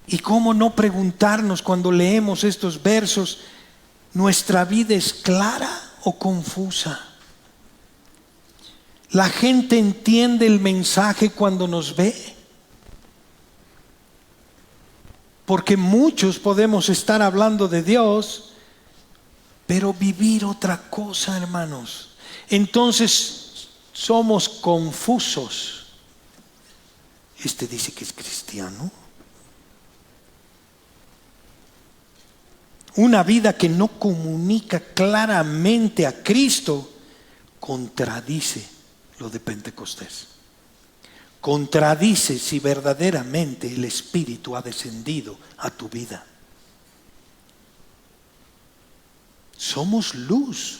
Y cómo no preguntarnos cuando leemos estos versos, ¿nuestra vida es clara o confusa? ¿La gente entiende el mensaje cuando nos ve? Porque muchos podemos estar hablando de Dios, pero vivir otra cosa, hermanos. Entonces somos confusos. Este dice que es cristiano. Una vida que no comunica claramente a Cristo contradice lo de Pentecostés. Contradice si verdaderamente el Espíritu ha descendido a tu vida. Somos luz.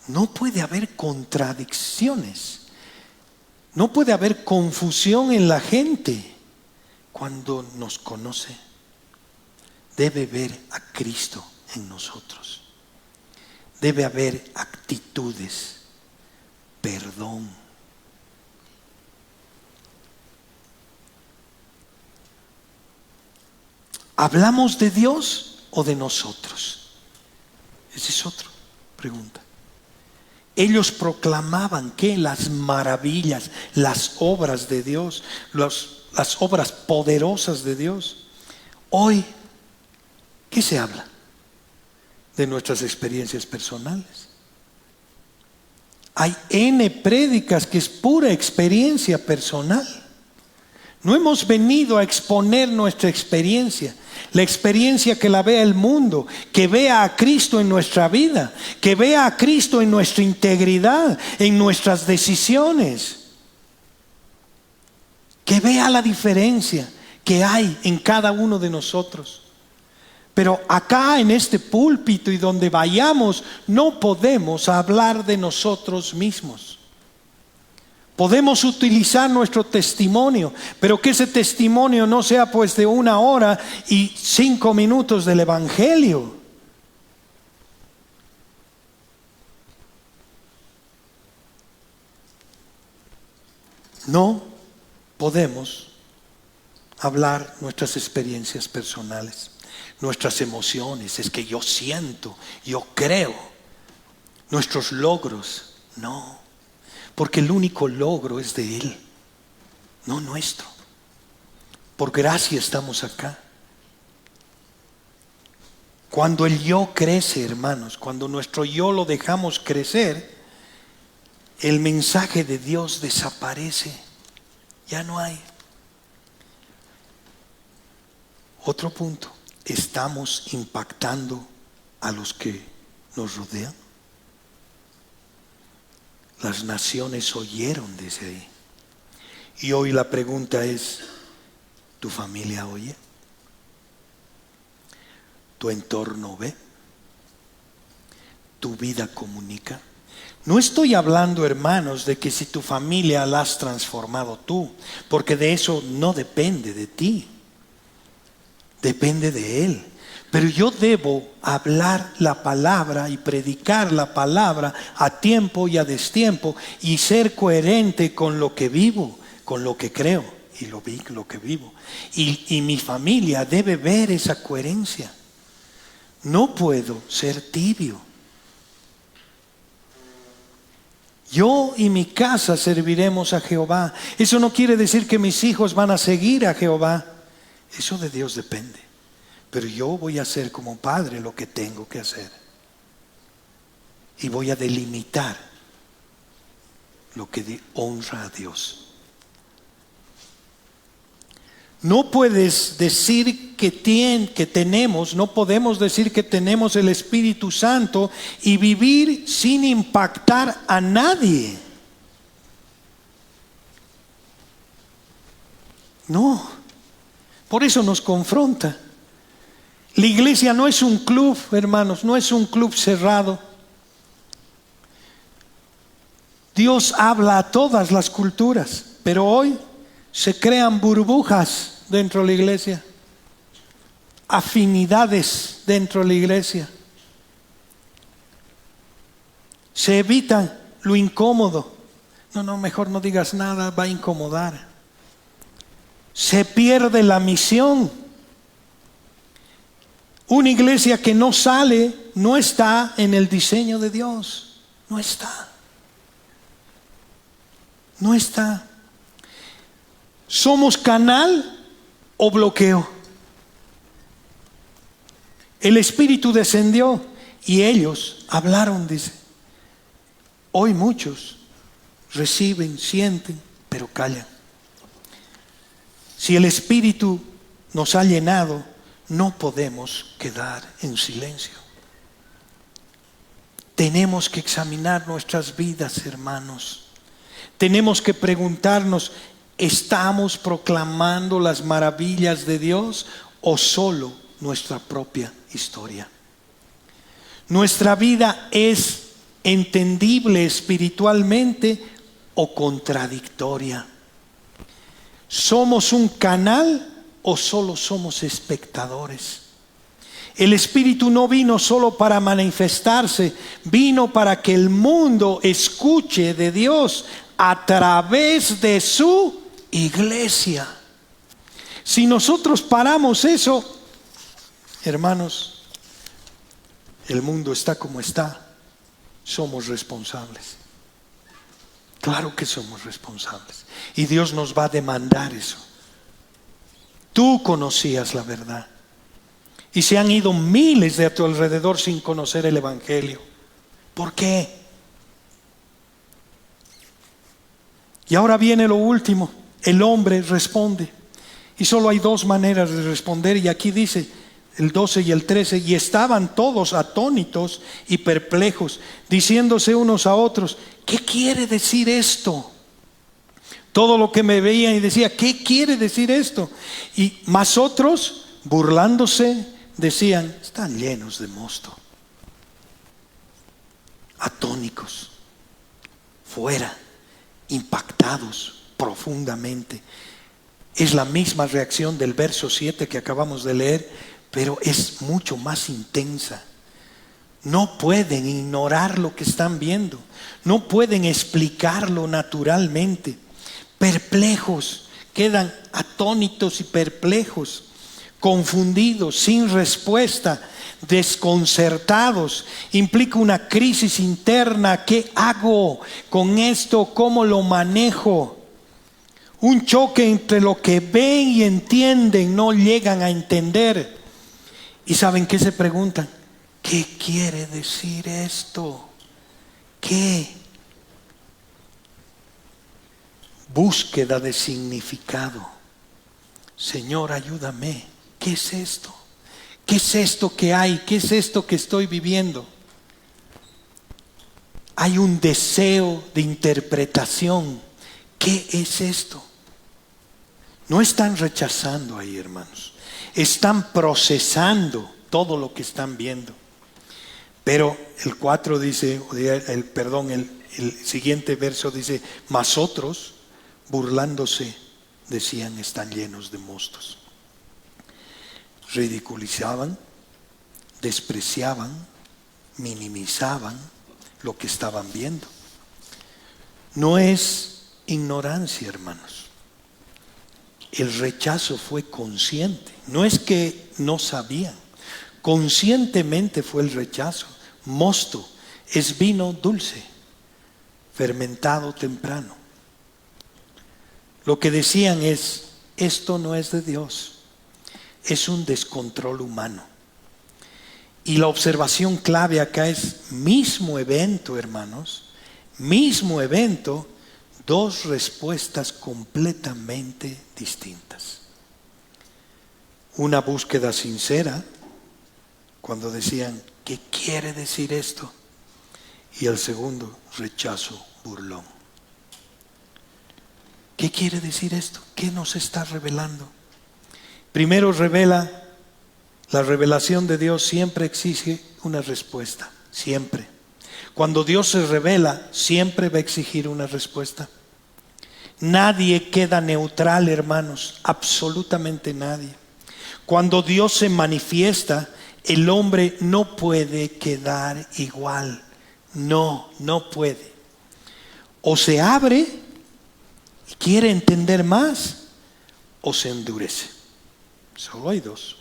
No puede haber contradicciones. No puede haber confusión en la gente cuando nos conoce. Debe ver a Cristo en nosotros. Debe haber actitudes, perdón. ¿Hablamos de Dios o de nosotros? Esa es otra pregunta. Ellos proclamaban que las maravillas, las obras de Dios, las obras poderosas de Dios. Hoy, ¿qué se habla? De nuestras experiencias personales. Hay N prédicas que es pura experiencia personal. No hemos venido a exponer nuestra experiencia, la experiencia que la vea el mundo, que vea a Cristo en nuestra vida, que vea a Cristo en nuestra integridad, en nuestras decisiones, que vea la diferencia que hay en cada uno de nosotros. Pero acá en este púlpito y donde vayamos, no podemos hablar de nosotros mismos. Podemos utilizar nuestro testimonio, pero que ese testimonio no sea pues de 1 hora y 5 minutos del Evangelio. No podemos hablar nuestras experiencias personales, nuestras emociones, es que yo siento, yo creo, nuestros logros, no. Porque el único logro es de Él, no nuestro. Por gracia estamos acá. Cuando el yo crece, hermanos, cuando nuestro yo lo dejamos crecer, el mensaje de Dios desaparece. Ya no hay. Otro punto, estamos impactando a los que nos rodean. Las naciones oyeron desde ahí. Y hoy la pregunta es, ¿tu familia oye? ¿Tu entorno ve? ¿Tu vida comunica? No estoy hablando, hermanos, de que si tu familia la has transformado tú, porque de eso no depende de ti, depende de Él. Pero yo debo hablar la palabra y predicar la palabra a tiempo y a destiempo y ser coherente con lo que vivo, con lo que creo y lo que vivo. Y mi familia debe ver esa coherencia. No puedo ser tibio. Yo y mi casa serviremos a Jehová. Eso no quiere decir que mis hijos van a seguir a Jehová. Eso de Dios depende. Pero yo voy a hacer como padre lo que tengo que hacer. Y voy a delimitar lo que honra a Dios. No puedes decir que tenemos, no podemos decir que tenemos el Espíritu Santo y vivir sin impactar a nadie. No, por eso nos confronta. La iglesia no es un club, hermanos, no es un club cerrado. Dios habla a todas las culturas, pero hoy se crean burbujas dentro de la iglesia, afinidades dentro de la iglesia. Se evita lo incómodo. No, mejor no digas nada, va a incomodar. Se pierde la misión. Una iglesia que no sale, no está en el diseño de Dios. No está. No está. ¿Somos canal o bloqueo? El Espíritu descendió y ellos hablaron, dice. Hoy muchos reciben, sienten, pero callan. Si el Espíritu nos ha llenado, no podemos quedar en silencio. Tenemos que examinar nuestras vidas, hermanos. Tenemos que preguntarnos, ¿estamos proclamando las maravillas de Dios o solo nuestra propia historia? ¿Nuestra vida es entendible espiritualmente o contradictoria? ¿Somos un canal o solo somos espectadores? El Espíritu no vino solo para manifestarse, vino para que el mundo escuche de Dios a través de su iglesia. Si nosotros paramos eso, hermanos, el mundo está como está somos responsables. Claro que somos responsables. Y Dios nos va a demandar eso. Tú conocías la verdad. Y se han ido miles de a tu alrededor sin conocer el Evangelio. ¿Por qué? Y ahora viene lo último. El hombre responde. Y solo hay dos maneras de responder. Y aquí dice el 12 y el 13. Y estaban todos atónitos y perplejos, diciéndose unos a otros: ¿qué quiere decir esto? Todo lo que me veían y decía: ¿qué quiere decir esto? Y más otros, burlándose, decían: están llenos de mosto. Atónicos, fuera, impactados profundamente. Es la misma reacción del verso 7 que acabamos de leer, pero es mucho más intensa. No pueden ignorar lo que están viendo, no pueden explicarlo naturalmente. Perplejos, quedan atónitos y perplejos, confundidos, sin respuesta, desconcertados. Implica una crisis interna. ¿Qué hago con esto? ¿Cómo lo manejo? Un choque entre lo que ven y entienden, no llegan a entender. ¿Y saben qué se preguntan? ¿Qué quiere decir esto? ¿Qué? Búsqueda de significado. Señor, ayúdame. ¿Qué es esto? ¿Qué es esto que hay? ¿Qué es esto que estoy viviendo? Hay un deseo de interpretación. ¿Qué es esto? No están rechazando ahí, hermanos. Están procesando todo lo que están viendo. Pero el 4 dice, el siguiente verso dice: mas otros, burlándose, decían: están llenos de mostos. Ridiculizaban, despreciaban, minimizaban lo que estaban viendo. No es ignorancia, hermanos. El rechazo fue consciente. No es que no sabían. Conscientemente fue el rechazo. Mosto es vino dulce, fermentado temprano. Lo que decían es: esto no es de Dios, es un descontrol humano. Y la observación clave acá es: mismo evento, hermanos, mismo evento, dos respuestas completamente distintas. Una búsqueda sincera, cuando decían: ¿qué quiere decir esto? Y el segundo, rechazo burlón. ¿Qué quiere decir esto? ¿Qué nos está revelando? Primero revela, la revelación de Dios siempre exige una respuesta, siempre. Cuando Dios se revela, siempre va a exigir una respuesta. Nadie queda neutral, hermanos, absolutamente nadie. Cuando Dios se manifiesta, el hombre no puede quedar igual. No puede. O se abre y quiere entender más, o se endurece. Solo hay dos.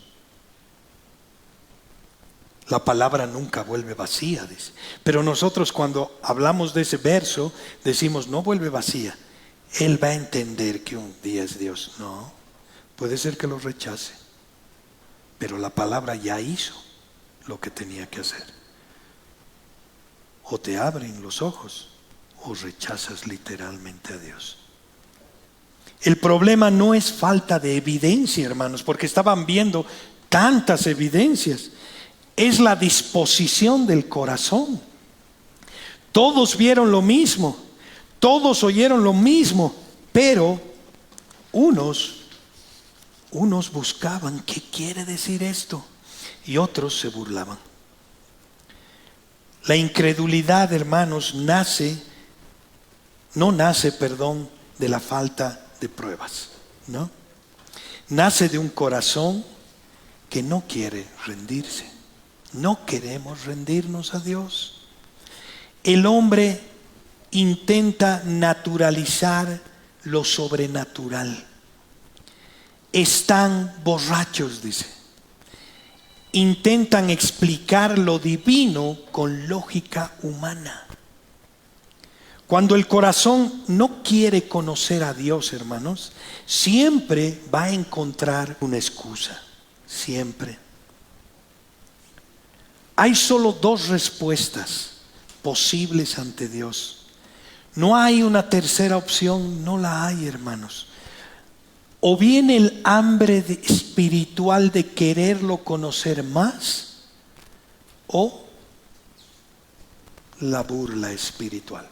La palabra nunca vuelve vacía, dice. Pero nosotros, cuando hablamos de ese verso, decimos: no vuelve vacía. Él va a entender que un día es Dios. No, puede ser que lo rechace, pero la palabra ya hizo lo que tenía que hacer. O te abren los ojos o rechazas literalmente a Dios. El problema no es falta de evidencia, hermanos, porque estaban viendo tantas evidencias. Es la disposición del corazón. Todos vieron lo mismo, todos oyeron lo mismo, pero unos buscaban: ¿qué quiere decir esto? Y otros se burlaban. La incredulidad, hermanos, no nace de la falta de pruebas, ¿no? Nace de un corazón que no quiere rendirse. No queremos rendirnos a Dios. El hombre intenta naturalizar lo sobrenatural. Están borrachos, dice. intentan explicar lo divino con lógica humana. Cuando el corazón no quiere conocer a Dios, hermanos, siempre va a encontrar una excusa. Siempre. Hay solo dos respuestas posibles ante Dios. No hay una tercera opción, no la hay, hermanos. O bien el hambre espiritual de quererlo conocer más, o la burla espiritual.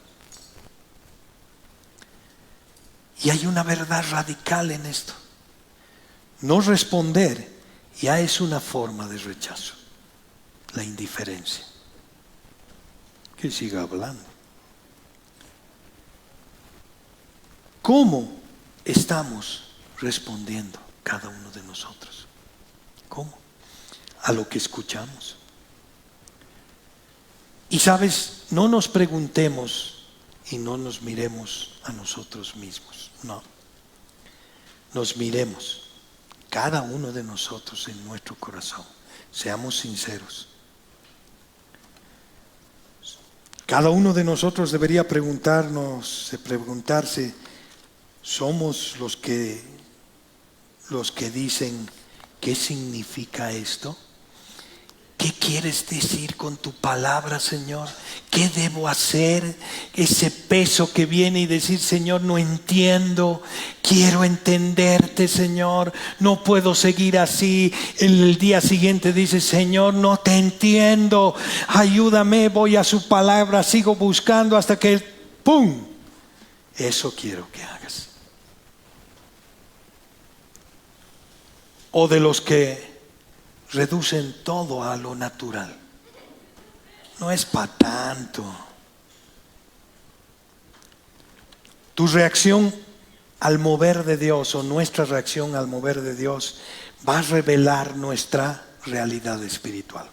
Y hay una verdad radical en esto. No responder ya es una forma de rechazo. La indiferencia. Que siga hablando. ¿Cómo estamos respondiendo cada uno de nosotros? ¿Cómo? A lo que escuchamos. Y sabes, no nos preguntemos y no nos miremos a nosotros mismos. No. Nos miremos, cada uno de nosotros en nuestro corazón. Seamos sinceros. Cada uno de nosotros debería preguntarse, ¿somos los que dicen qué significa esto? ¿Qué quieres decir con tu palabra, Señor? ¿Qué debo hacer? Ese peso que viene y decir, Señor, no entiendo, quiero entenderte, Señor, no puedo seguir así. El día siguiente dice, Señor, no te entiendo, ayúdame, voy a su palabra, sigo buscando hasta que, ¡pum! Eso quiero que hagas. O de los que reducen todo a lo natural. No es para tanto. Tu reacción al mover de Dios, o nuestra reacción al mover de Dios, va a revelar nuestra realidad espiritual.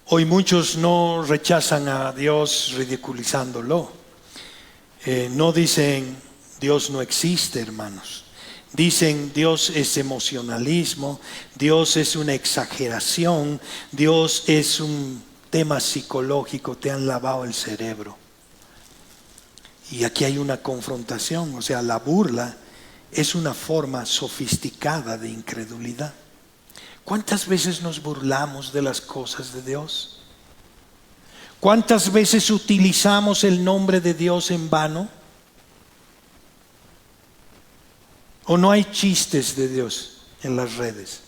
Hoy muchos no rechazan a Dios ridiculizándolo. No dicen Dios no existe, hermanos. Dicen Dios es emocionalismo, Dios es una exageración, Dios es un tema psicológico, te han lavado el cerebro. Y aquí hay una confrontación, o sea, la burla es una forma sofisticada de incredulidad. ¿Cuántas veces nos burlamos de las cosas de Dios? ¿Cuántas veces utilizamos el nombre de Dios en vano? ¿O no hay chistes de Dios en las redes?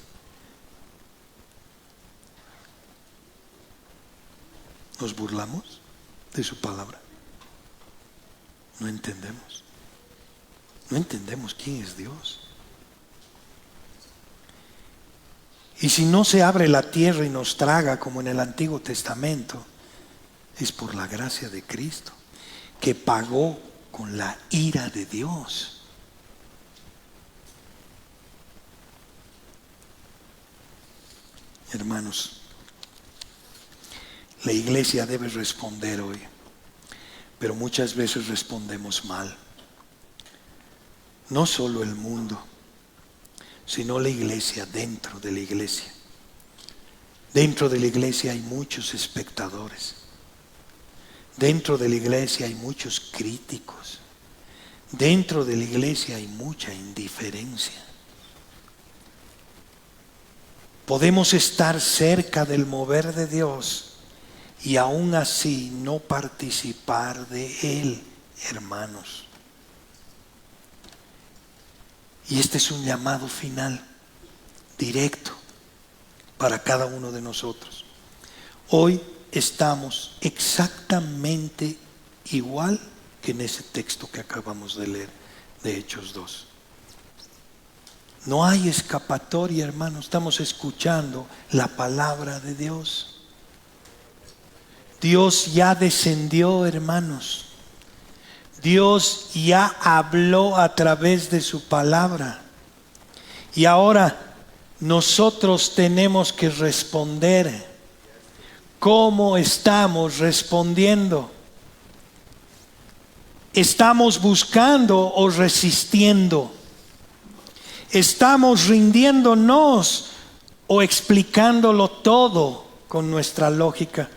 ¿Nos burlamos de su palabra? No entendemos. No entendemos quién es Dios. Y si no se abre la tierra y nos traga como en el Antiguo Testamento, es por la gracia de Cristo, que pagó con la ira de Dios. Hermanos, la iglesia debe responder hoy, pero muchas veces respondemos mal. No solo el mundo, sino la iglesia dentro de la iglesia. Dentro de la iglesia hay muchos espectadores. Dentro de la iglesia hay muchos críticos. Dentro de la iglesia hay mucha indiferencia. Podemos estar cerca del mover de Dios y aún así no participar de Él, hermanos. Y este es un llamado final, directo, para cada uno de nosotros. Hoy estamos exactamente igual que en ese texto que acabamos de leer de Hechos 2. No hay escapatoria, hermanos. Estamos escuchando la palabra de Dios. Dios ya descendió, hermanos. Dios ya habló a través de su palabra. Y ahora nosotros tenemos que responder. ¿Cómo estamos respondiendo? ¿Estamos buscando o resistiendo? ¿Estamos rindiéndonos o explicándolo todo con nuestra lógica?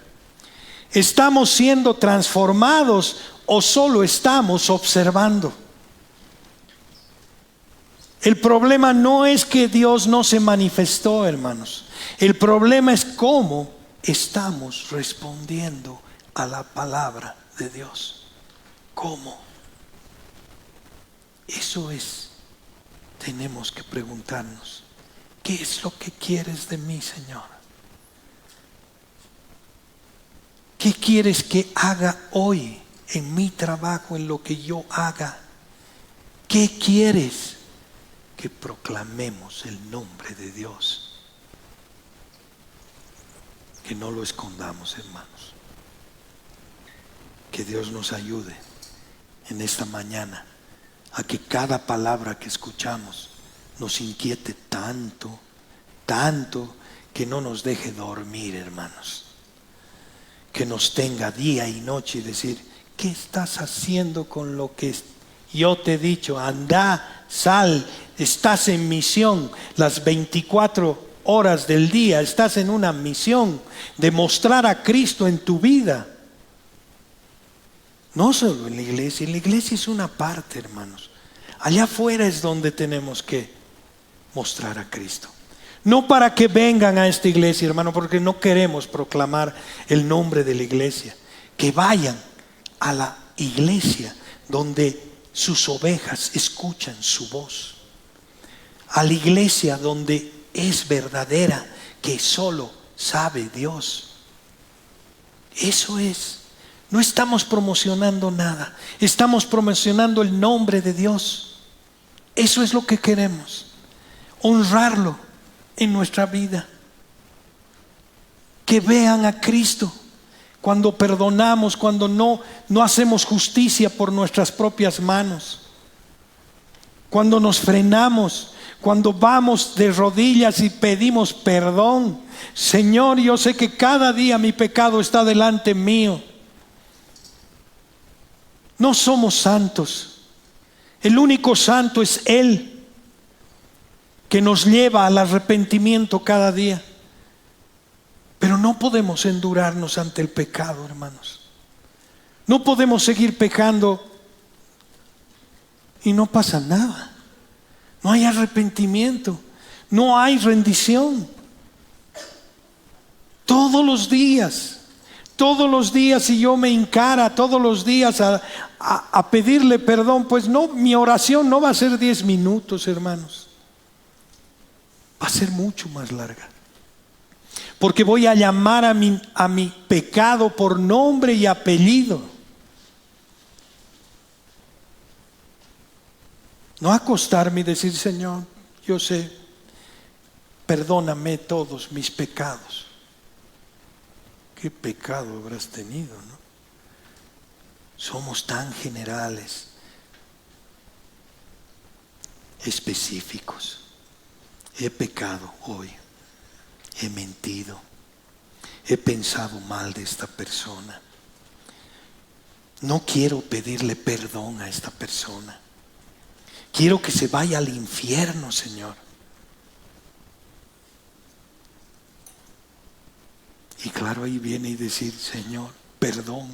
¿Estamos siendo transformados o solo estamos observando? El problema no es que Dios no se manifestó, hermanos. El problema es cómo estamos respondiendo a la palabra de Dios. ¿Cómo? Eso es, tenemos que preguntarnos, ¿qué es lo que quieres de mí, Señor? ¿Qué quieres que haga hoy en mi trabajo, en lo que yo haga? ¿Qué quieres? Que proclamemos el nombre de Dios. Que no lo escondamos, hermanos. Que Dios nos ayude en esta mañana a que cada palabra que escuchamos nos inquiete tanto, tanto, que no nos deje dormir, hermanos. Que nos tenga día y noche y decir, ¿qué estás haciendo con lo que yo te he dicho? Anda, sal, estás en misión las 24 horas del día, estás en una misión de mostrar a Cristo en tu vida. No solo en la iglesia es una parte, hermanos. Allá afuera es donde tenemos que mostrar a Cristo. No para que vengan a esta iglesia, hermano, porque no queremos proclamar el nombre de la iglesia. Que vayan a la iglesia donde sus ovejas escuchan su voz. A la iglesia donde es verdadera, que solo sabe Dios. Eso es. No estamos promocionando nada. Estamos promocionando el nombre de Dios. Eso es lo que queremos. Honrarlo en nuestra vida. Que vean a Cristo cuando perdonamos, cuando no hacemos justicia por nuestras propias manos, cuando nos frenamos, cuando vamos de rodillas y pedimos perdón. Señor, yo sé que cada día mi pecado está delante mío. No somos santos. El único santo es Él, que nos lleva al arrepentimiento cada día. Pero no podemos endurarnos ante el pecado, hermanos. No podemos seguir pecando y no pasa nada. No hay arrepentimiento, no hay rendición. Todos los días, si yo me encara todos los días a pedirle perdón, pues no, mi oración no va a ser 10 minutos, hermanos. Va a ser mucho más larga. Porque voy a llamar a mi pecado por nombre y apellido. No acostarme y decir, Señor, yo sé, perdóname todos mis pecados. ¿Qué pecado habrás tenido, no? Somos tan generales, específicos. He pecado hoy. He mentido, he pensado mal de esta persona. No quiero pedirle perdón a esta persona. Quiero que se vaya al infierno, Señor. Y claro, ahí viene y decir, Señor, perdón.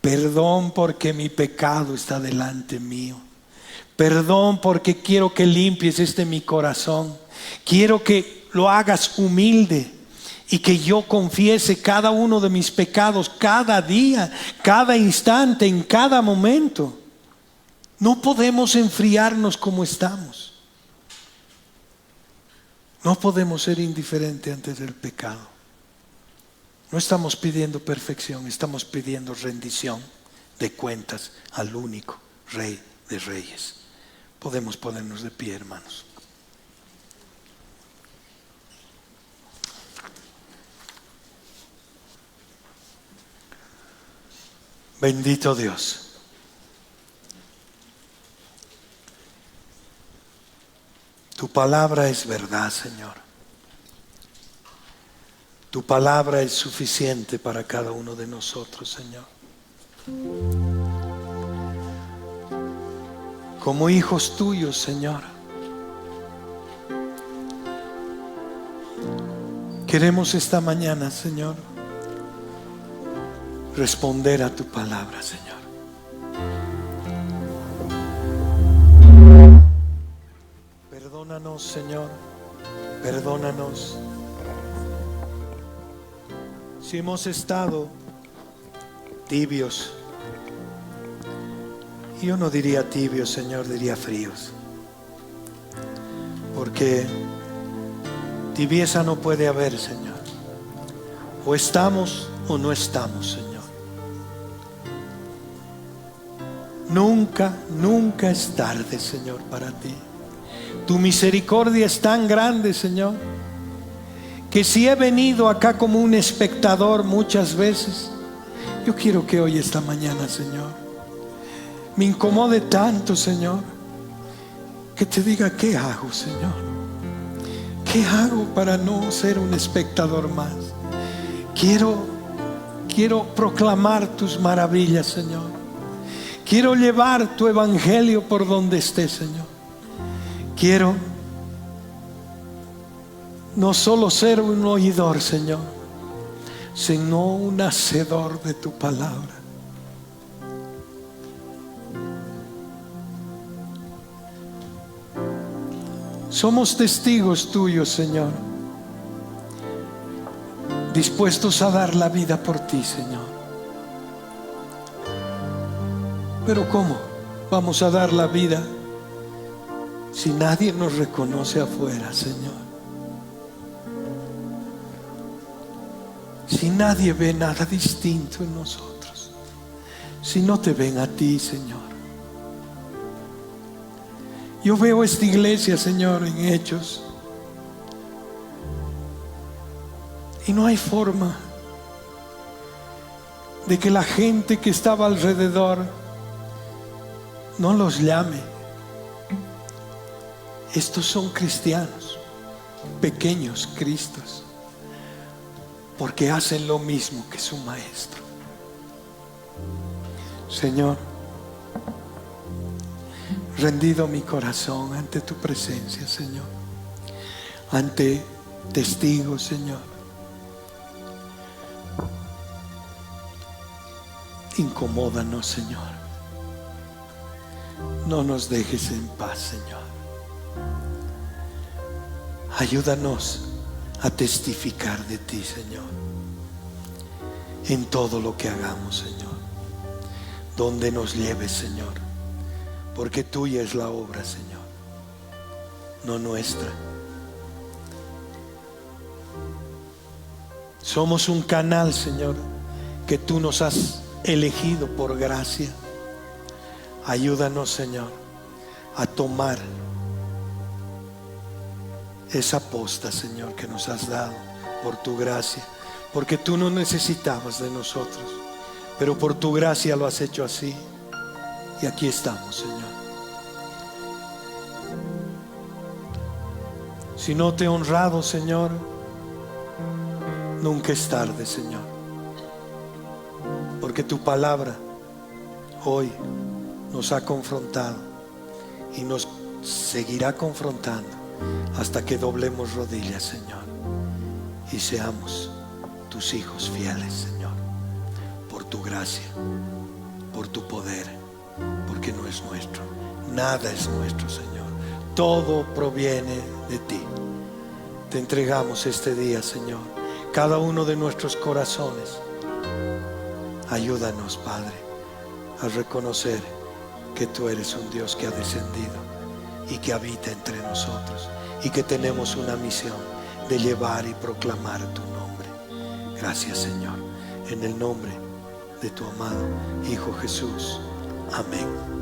Perdón porque mi pecado está delante mío. Perdón porque quiero que limpies mi corazón. Quiero que lo hagas humilde y que yo confiese cada uno de mis pecados cada día, cada instante, en cada momento. No podemos enfriarnos como estamos. No podemos ser indiferentes ante el pecado. No estamos pidiendo perfección, estamos pidiendo rendición de cuentas al único Rey de Reyes. Podemos ponernos de pie, hermanos. Bendito Dios. Tu palabra es verdad, Señor. Tu palabra es suficiente para cada uno de nosotros, Señor. Como hijos tuyos, Señor, Queremos esta mañana, Señor, responder a tu palabra, Señor. Perdónanos, Señor, perdónanos si hemos estado tibios. Yo no diría tibios, Señor, diría fríos, porque tibieza no puede haber, Señor. O estamos o no estamos, Señor. Nunca, nunca es tarde, Señor, para ti. Tu misericordia es tan grande, Señor, que si he venido acá como un espectador muchas veces, yo quiero que hoy, esta mañana, Señor, me incomode tanto, Señor, que te diga: ¿qué hago, Señor? ¿Qué hago para no ser un espectador más? Quiero proclamar tus maravillas, Señor. Quiero llevar tu evangelio por donde esté, Señor. Quiero no solo ser un oidor, Señor, sino un hacedor de tu palabra. Somos testigos tuyos, Señor, dispuestos a dar la vida por ti, Señor. Pero ¿cómo vamos a dar la vida si nadie nos reconoce afuera, Señor? Si nadie ve nada distinto en nosotros, si no te ven a ti, Señor. Yo veo esta iglesia, Señor, en Hechos, y no hay forma de que la gente que estaba alrededor no los llame: estos son cristianos, pequeños Cristos, porque hacen lo mismo que su maestro. Señor, rendido mi corazón ante tu presencia, Señor, ante testigos, Señor. Incomódanos, Señor. No nos dejes en paz, Señor. Ayúdanos a testificar de ti, Señor, en todo lo que hagamos, Señor, donde nos lleves, Señor, porque tuya es la obra, Señor, no nuestra. Somos un canal, Señor, que tú nos has elegido por gracia. Ayúdanos, Señor, a tomar esa posta, Señor, que nos has dado por tu gracia, porque tú no necesitabas de nosotros, pero por tu gracia lo has hecho así. Y aquí estamos, Señor. Si no te he honrado, Señor, nunca es tarde, Señor, porque tu palabra hoy nos ha confrontado y nos seguirá confrontando hasta que doblemos rodillas, Señor, y seamos tus hijos fieles, Señor, por tu gracia, por tu poder, porque no es nuestro, nada es nuestro, Señor, todo proviene de ti. Te entregamos este día, Señor, cada uno de nuestros corazones. Ayúdanos, Padre, a reconocer que tú eres un Dios que ha descendido y que habita entre nosotros, y que tenemos una misión de llevar y proclamar tu nombre. Gracias, Señor, en el nombre de tu amado Hijo Jesús. Amén.